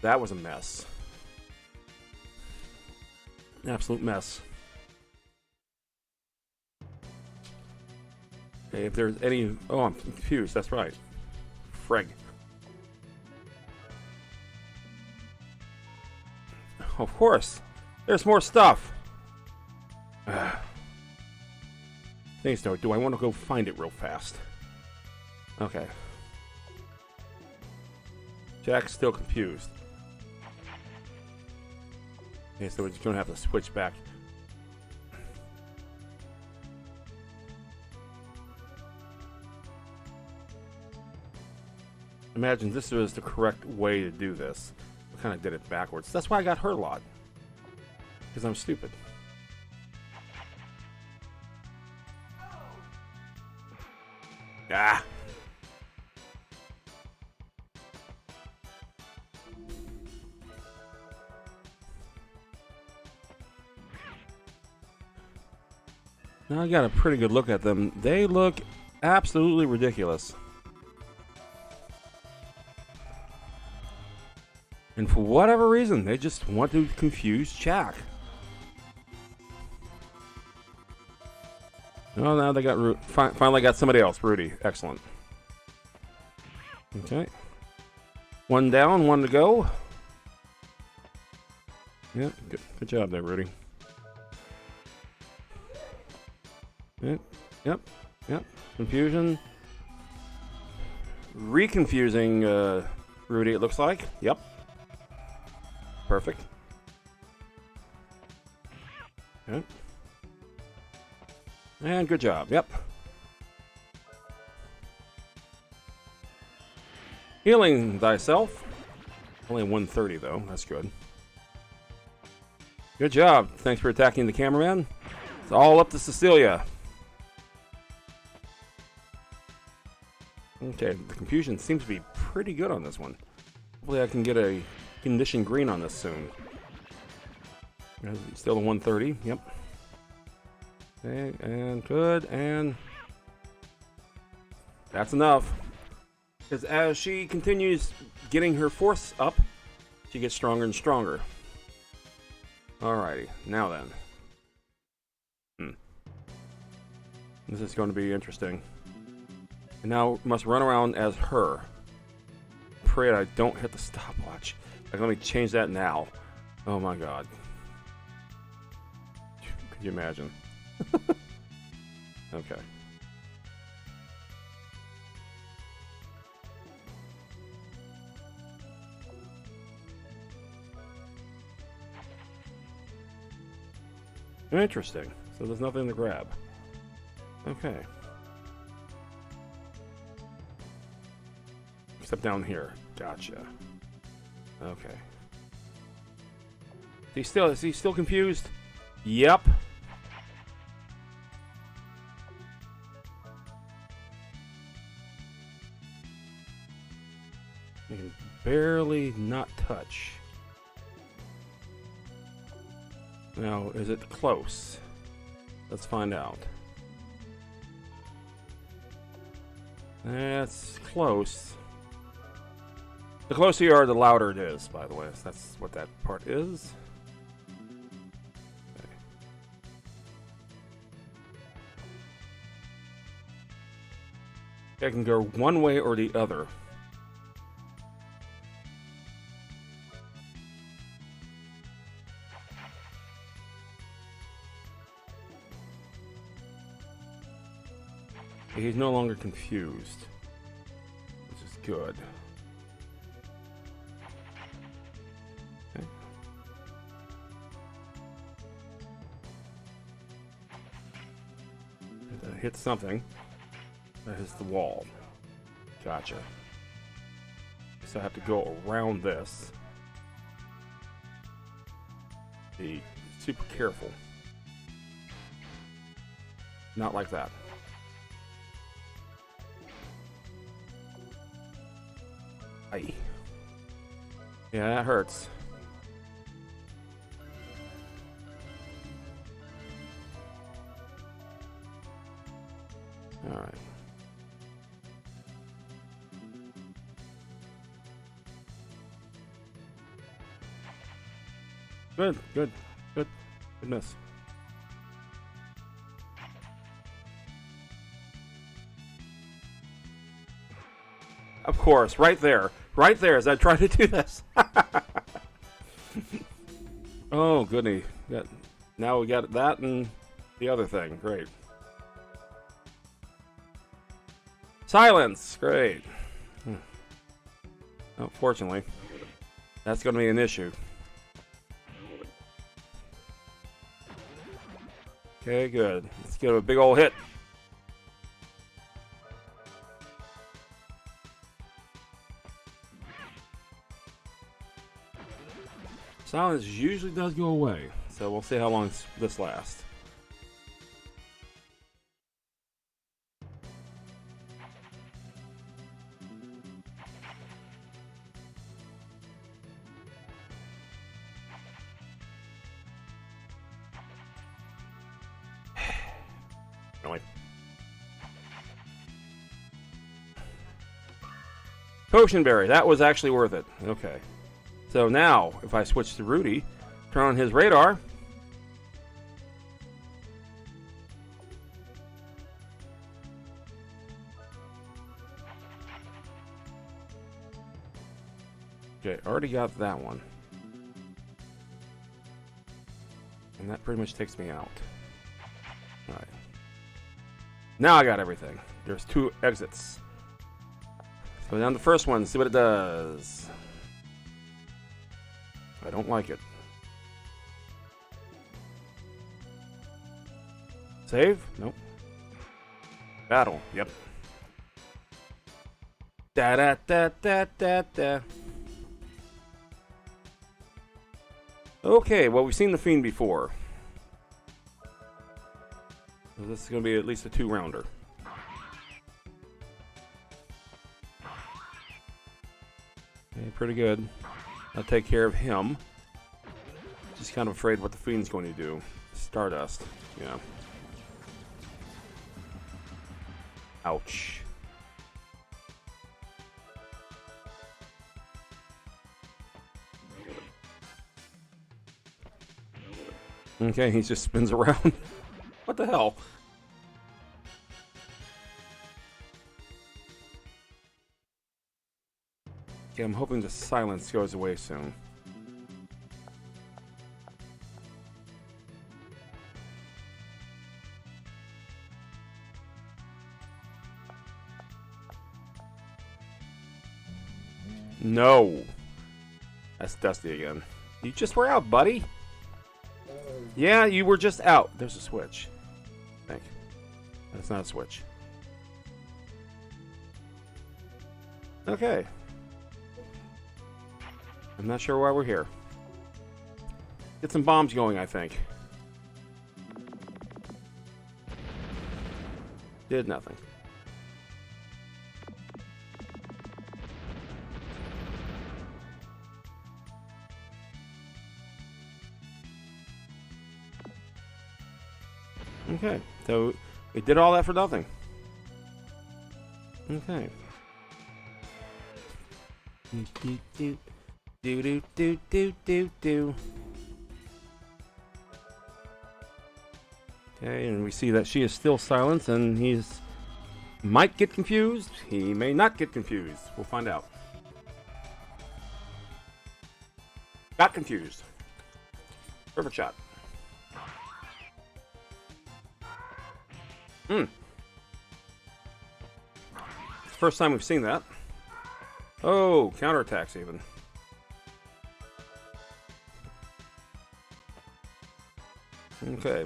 that was a mess. An absolute mess. Okay, if there's any... Oh, I'm confused. That's right. Freg. Of course. There's more stuff. Things though, do I want to go find it real fast? Okay. Jack's still confused. Okay, so we're just gonna have to switch back. Imagine this was the correct way to do this. I kind of did it backwards. That's why I got hurt a lot. Because I'm stupid. Ah! Now I got a pretty good look at them. They look absolutely ridiculous. And for whatever reason, they just want to confuse Jack. Oh, now they got finally got somebody else. Rudy, excellent. Okay, one down, one to go. Yeah, good job there, Rudy. Yep. Confusion. Reconfusing Rudy, it looks like. Yep. Perfect. Okay. And good job. Yep. Healing thyself. Only 130 though. That's good. Good job. Thanks for attacking the cameraman. It's all up to Cecilia. Okay, the confusion seems to be pretty good on this one. Hopefully I can get a condition green on this soon. Still a 130. Yep. Okay, and good, and that's enough. Because as she continues getting her force up, she gets stronger and stronger. Alrighty, now then. This is going to be interesting. And now must run around as her. Pray I don't hit the stopwatch. Like, let me change that now. Oh my god. Could you imagine? Okay. Interesting. So there's nothing to grab. Okay. Except down here. Gotcha. Okay. Is he still confused? Yep. You can barely not touch. Now, is it close? Let's find out. That's close. The closer you are, the louder it is, by the way. So that's what that part is. Okay. I can go one way or the other. He's no longer confused, which is good. Okay. Hit something. That hits the wall. Gotcha. So I have to go around this. Be super careful. Not like that. Aye. Yeah, that hurts. All right. Good, good, good. Good miss. Of course, right there. Right there as I try to do this. Oh, goodness. Now we got that and the other thing. Great. Silence. Great. Unfortunately, that's going to be an issue. Okay, good. Let's get a big old hit. Silence usually does go away, so we'll see how long this lasts. Really? Potion berry, that was actually worth it. Okay. So now, if I switch to Rudy, turn on his radar. Okay, already got that one. And that pretty much takes me out. Alright. Now I got everything. There's 2 exits. Go down the first one, see what it does. I don't like it. Save? Nope. Battle. Yep. Da da da da da da. Okay, well, we've seen the Fiend before. So this is going to be at least a 2-rounder. Okay, pretty good. I'll take care of him. Just kind of afraid what the Fiend's going to do. Stardust. Yeah. Ouch. Okay, he just spins around. What the hell? Okay, I'm hoping the silence goes away soon. No. That's Dusty again. You just were out, buddy. Yeah, you were just out. There's a switch. I think. That's not a switch. Okay. I'm not sure why we're here. Get some bombs going, I think. Did nothing. Okay, so we did all that for nothing. Okay. Do do do do do do do do. Okay, and we see that she is still silent, and he's might get confused. He may not get confused. We'll find out. Got confused. Perfect shot. First time we've seen that. Oh, counterattacks even. Okay.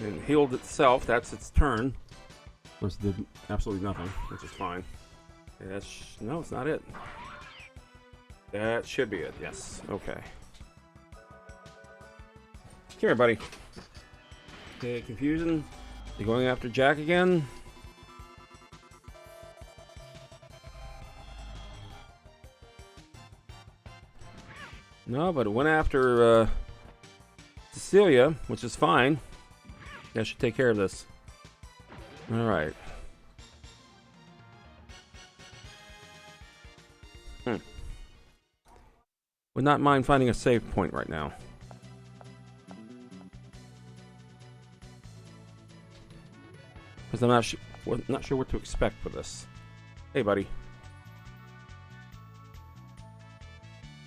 And healed itself. That's its turn. Of course, it did absolutely nothing, which is fine. Yeah, no, it's not it. That should be it. Yes. Okay. Come here, buddy. Okay, confusion. You going after Jack again? No, but it went after Cecilia, which is fine. I should take care of this. Alright. Would not mind finding a save point right now. Because I'm not sure what to expect for this. Hey, buddy.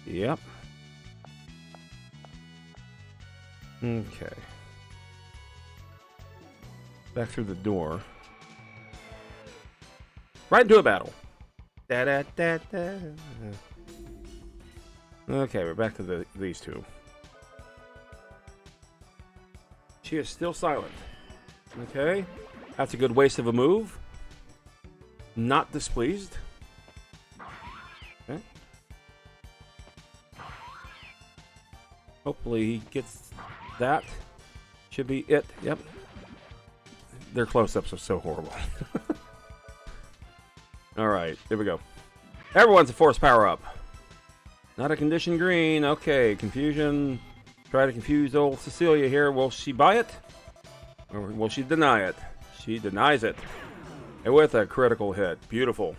Yep. Okay. Back through the door. Right into a battle. Da da da da. Okay, we're back to these two. She is still silent. Okay. That's a good waste of a move. Not displeased. Okay. Hopefully he gets that. Should be it. Yep. Their close-ups are so horrible. Alright, here we go. Everyone's a force power-up. Not a condition green. Okay, confusion. Try to confuse old Cecilia here. Will she buy it? Or will she deny it? She denies it. And with a critical hit. Beautiful.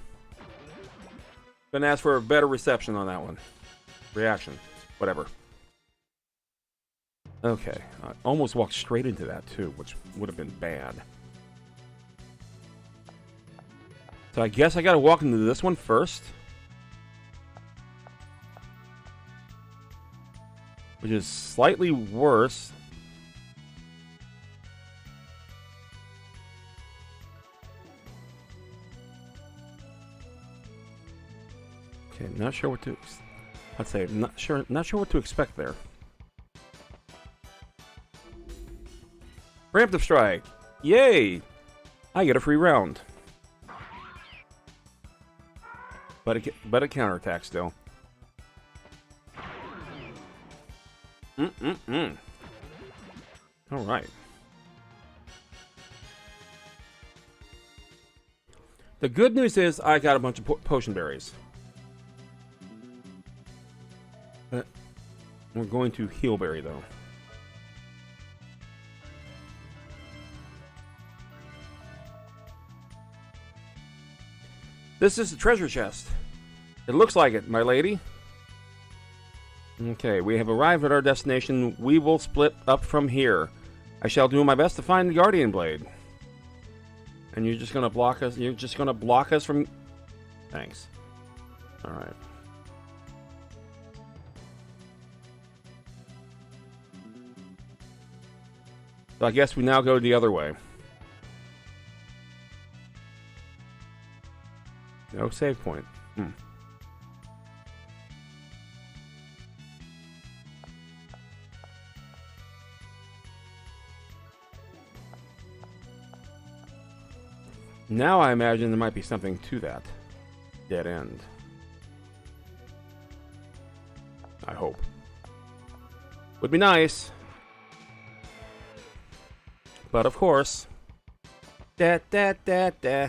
Gonna ask for a better reception on that one. Reaction. Whatever. Okay. I almost walked straight into that too, which would have been bad. So I guess I gotta walk into this one first. Which is slightly worse. Okay, not sure what to. Let's say not sure what to expect there. Preemptive strike! Yay! I get a free round. But a counterattack still. All right. The good news is I got a bunch of potion berries. We're going to heal berry though. This is a treasure chest. It looks like it, my lady. Okay, we have arrived at our destination. We will split up from here. I shall do my best to find the Guardian Blade. And you're just gonna block us? You're just gonna block us from... Thanks. Alright. So I guess we now go the other way. No save point. Now I imagine there might be something to that. Dead end. I hope. Would be nice. But of course. Da da da da.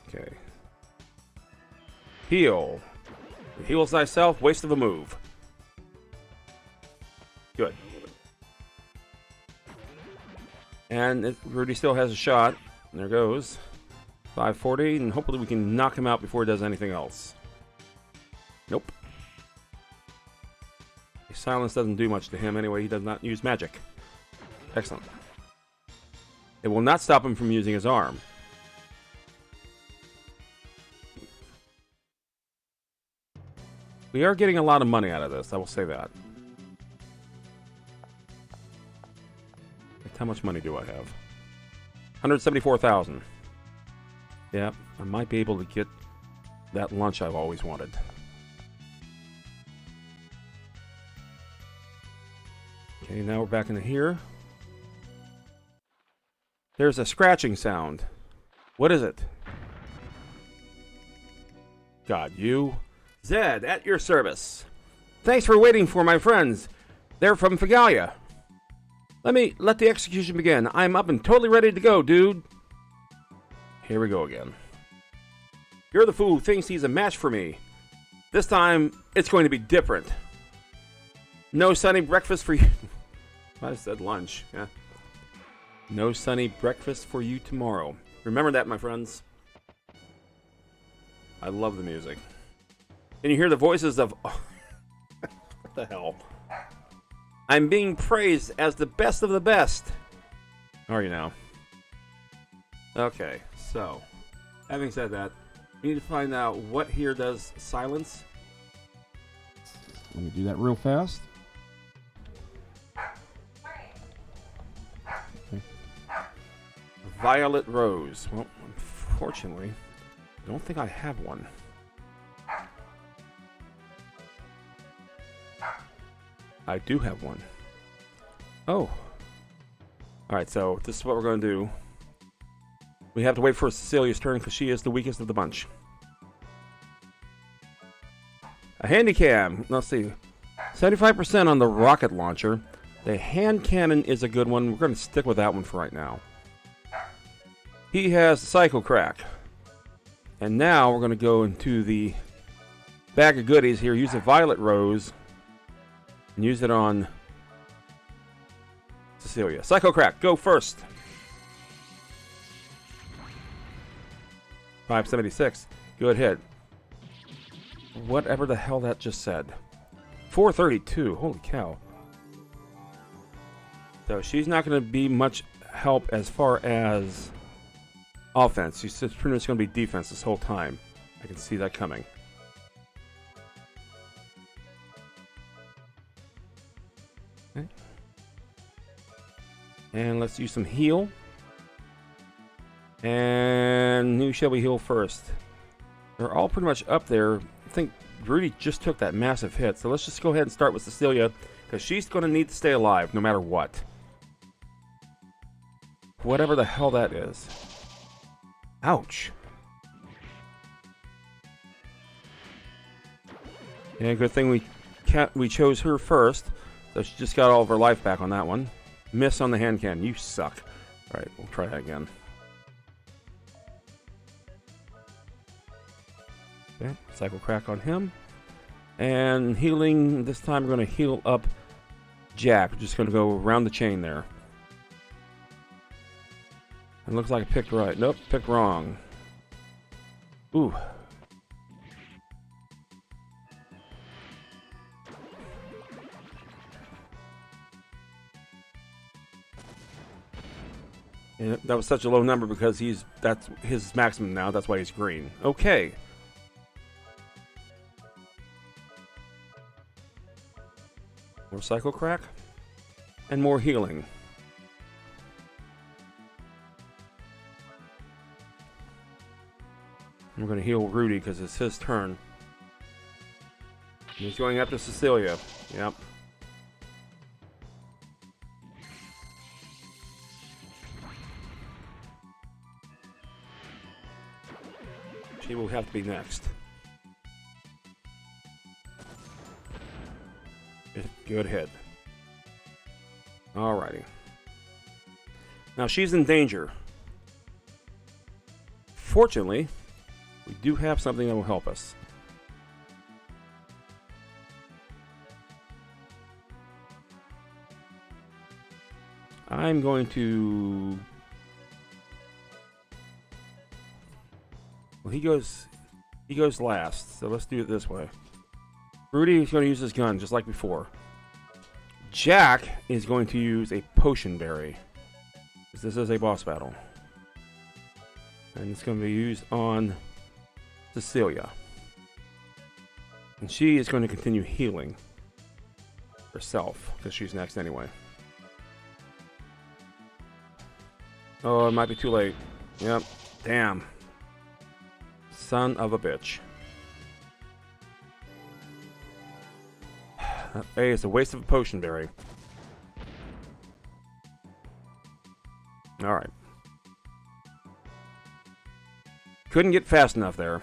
Okay. Heal. Heals thyself, waste of a move. Good. And Rudy still has a shot. There goes. 540, and hopefully we can knock him out before he does anything else. Nope. Silence doesn't do much to him anyway. He does not use magic. Excellent. It will not stop him from using his arm. We are getting a lot of money out of this, I will say that. How much money do I have? 174,000. Yeah, I might be able to get that lunch I've always wanted. Okay, now we're back into here. There's a scratching sound. What is it? God, you. Zed, at your service. Thanks for waiting for my friends. They're from Phegalia. Let the execution begin. I'm up and totally ready to go, dude. Here we go again. You're the fool who thinks he's a match for me. This time, it's going to be different. No sunny breakfast for you. I said lunch, yeah. No sunny breakfast for you tomorrow. Remember that, my friends. I love the music. Can you hear the voices of... what the hell? I'm being praised as the best of the best. How are you now? Okay, so... having said that, we need to find out what here does silence. Let me do that real fast. Okay. Violet Rose. Well, unfortunately, I don't think I have one. I do have one. Oh. Alright, so this is what we're going to do. We have to wait for Cecilia's turn because she is the weakest of the bunch. A handy cam. Let's see. 75% on the rocket launcher. The hand cannon is a good one. We're going to stick with that one for right now. He has the Psycho Crack. And now we're going to go into the bag of goodies here. Use the Violet Rose. And use it on Cecilia. Psycho Crack, go first. 576. Good hit. Whatever the hell that just said. 432. Holy cow. So she's not going to be much help as far as offense. She's pretty much going to be defense this whole time. I can see that coming. Okay. And let's use some heal. And who shall we heal first? They're all pretty much up there. I think Rudy just took that massive hit. So let's just go ahead and start with Cecilia, because she's going to need to stay alive no matter what. Whatever the hell that is. Ouch. Yeah, good thing we chose her first. So she just got all of her life back on that one. Miss on the hand cannon. You suck. Alright, we'll try that again. Okay, Psycho Crack on him. And healing, this time we're going to heal up Jack. We're just going to go around the chain there. It looks like I picked right. Nope, picked wrong. Ooh. And that was such a low number because that's his maximum now. That's why he's green. Okay. More Psycho Crack. And more healing. We're going to heal Rudy because it's his turn. He's going after Cecilia. Yep. She will have to be next. Good hit. Alrighty. Now she's in danger. Fortunately, we do have something that will help us. I'm going to... Well, he goes last, so let's do it this way. Rudy is going to use his gun, just like before. Jack is going to use a potion berry. This is a boss battle. And it's going to be used on Cecilia. And she is going to continue healing herself, because she's next anyway. Oh, it might be too late. Yep. Damn. Son of a bitch. Hey, it's a waste of a potion berry. Alright. Couldn't get fast enough there.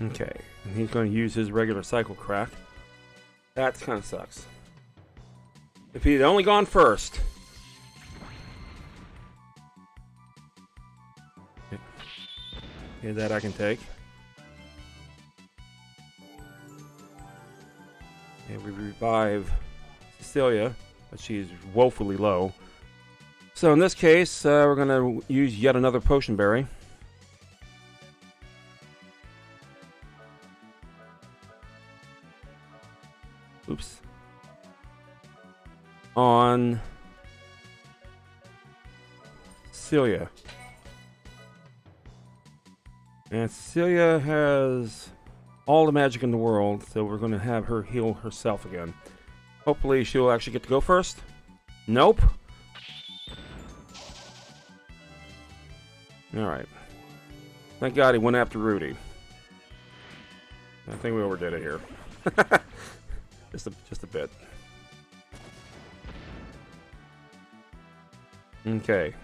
Okay, and he's going to use his regular cycle crack. That kind of sucks. If he'd only gone first. Okay, that I can take. And we revive Cecilia, but she's woefully low. So in this case, we're going to use yet another potion berry. Oops. On Cecilia. And Cecilia has all the magic in the world, so we're going to have her heal herself again. Hopefully she'll actually get to go first. Nope. Alright. Thank God he went after Rudy. I think we overdid it here. Just a bit. Okay.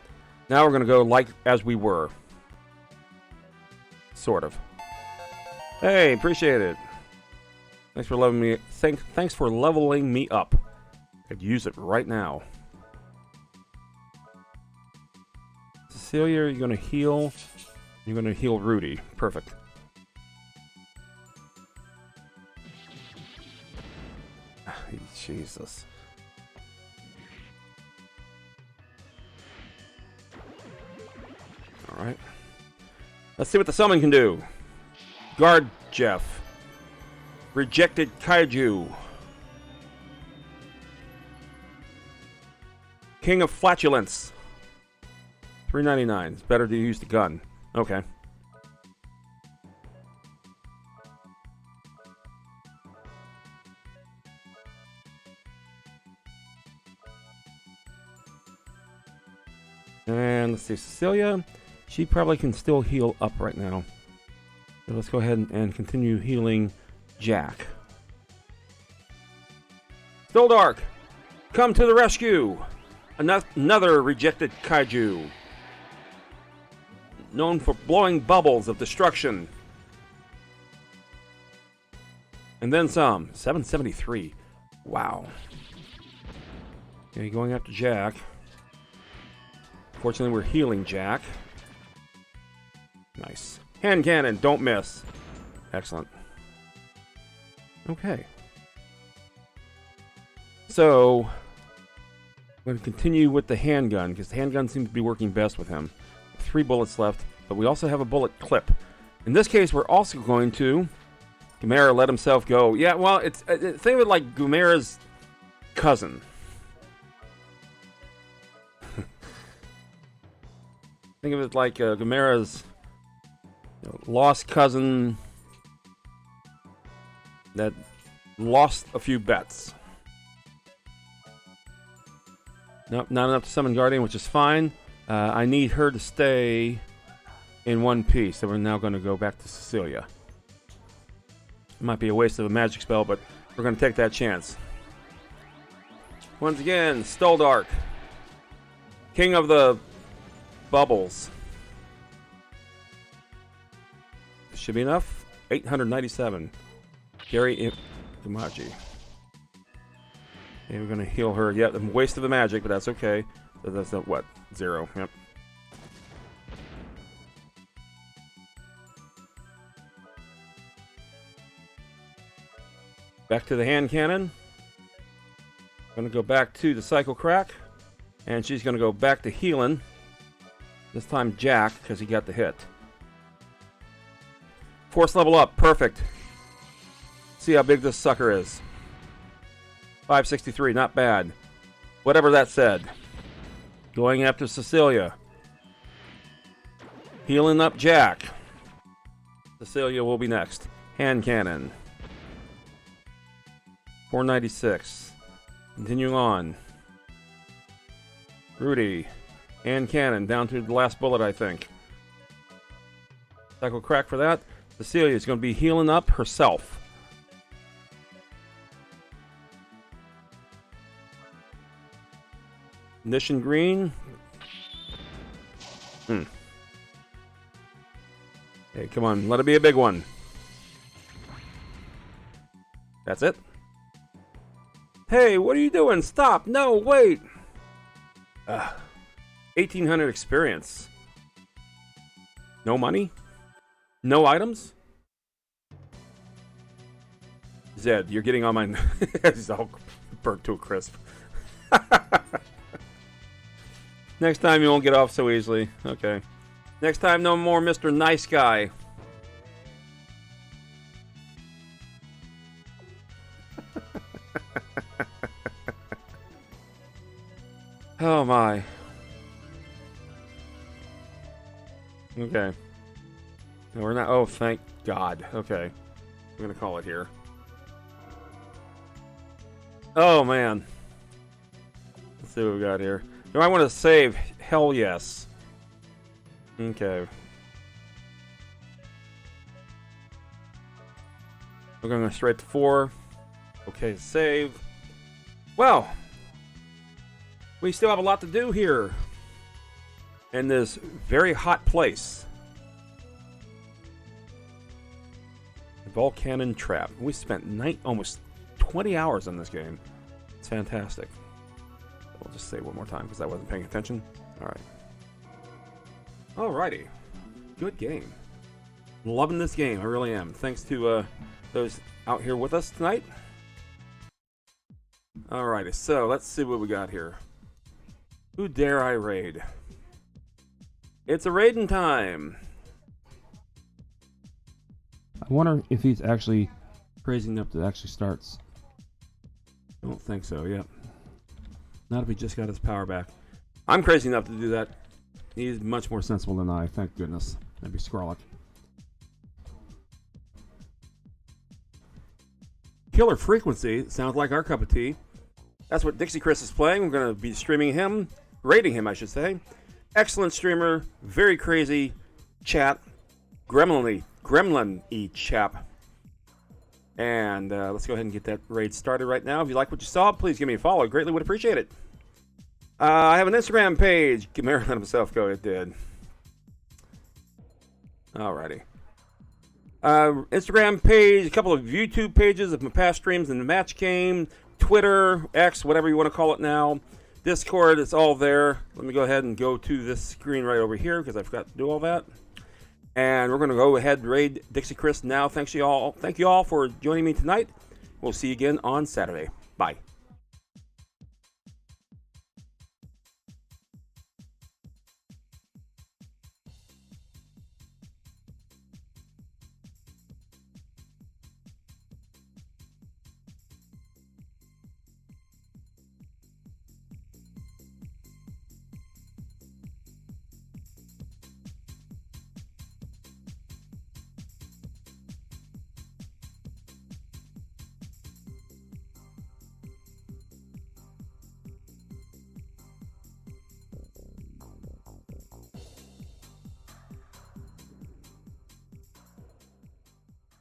Now we're going to go like as we were. Sort of. Hey, appreciate it. Thanks for leveling me. Thanks for leveling me up. I could use it right now. Cecilia, you're going to heal. You're going to heal Rudy. Perfect. Jesus. Alright. Let's see what the summon can do. Guard Jeff. Rejected Kaiju. King of Flatulence. $3.99. It's better to use the gun. Okay. And let's see, Cecilia, she probably can still heal up right now. So let's go ahead and continue healing Jack. Still Dark, come to the rescue! Another rejected kaiju. Known for blowing bubbles of destruction. And then some. 773. Wow. Okay, going after Jack. Fortunately, we're healing Jack. Nice. Hand cannon, don't miss. Excellent. Okay. So, I'm going to continue with the handgun, because the handgun seems to be working best with him. 3 bullets left, but we also have a bullet clip. In this case, we're also going to... Gamera let himself go. Yeah, well, it's think of it like Gamera's cousin. Think of it like Gamera's lost cousin that lost a few bets. Nope, not enough to summon Guardian, which is fine. I need her to stay in one piece, so we're now going to go back to Cecilia. It might be a waste of a magic spell, but we're going to take that chance. Once again, Stoldark, King of the Bubbles. Should be enough. 897. Gary Kamaji. Okay, we're going to heal her. Yeah, the waste of the magic, but that's okay. That's not what? 0. Yep. Back to the hand cannon. Going to go back to the Psycho Crack. And she's going to go back to healing. This time Jack, because he got the hit. Force level up. Perfect. See how big this sucker is. 563. Not bad. Whatever that said. Going after Cecilia. Healing up Jack. Cecilia will be next. Hand cannon. 496. Continuing on. Rudy. Hand cannon. Down to the last bullet, I think. Psycho Crack for that. Cecilia is going to be healing up herself. Ignition Green. Hey, come on. Let it be a big one. That's it. Hey, what are you doing? Stop. No, wait. 1,800 experience. No money? No items? Zed, you're getting on my... He's all burnt to a crisp. Next time you won't get off so easily. Okay. Next time, no more Mr. Nice Guy. Oh my. Okay. No, we're not. Oh, thank God. Okay. I'm going to call it here. Oh, man. Let's see what we got here. Do I want to save? Hell yes. Okay. We're going to go straight to 4. Okay, save. Well, we still have a lot to do here in this very hot place. The Volcanon Trap. We spent almost 20 hours on this game. It's fantastic. I'll just say one more time because I wasn't paying attention. Alright. Alrighty. Good game. Loving this game. I really am. Thanks to those out here with us tonight. Alrighty. So, let's see what we got here. Who dare I raid? It's a raiding time. I wonder if he's actually crazy enough that actually starts. I don't think so, yep. Not if he just got his power back. I'm crazy enough to do that. He's much more sensible than I, thank goodness. That'd be Scarlet. Killer Frequency sounds like our cup of tea. That's what Dixie Chris is playing. We're going to be streaming him, rating him, I should say. Excellent streamer, very crazy chat, gremlin-y chap. And let's go ahead and get that raid started right now. If you like what you saw, please give me a follow. Greatly would appreciate it. I have an Instagram page. Gamera let himself go. It did. Alrighty. Instagram page, a couple of YouTube pages of my past streams in the match game, Twitter, X, whatever you want to call it now. Discord, it's all there. Let me go ahead and go to this screen right over here because I forgot to do all that. And we're going to go ahead and raid Dixie Chris now. Thank you all for joining me tonight. We'll see you again on Saturday. Bye.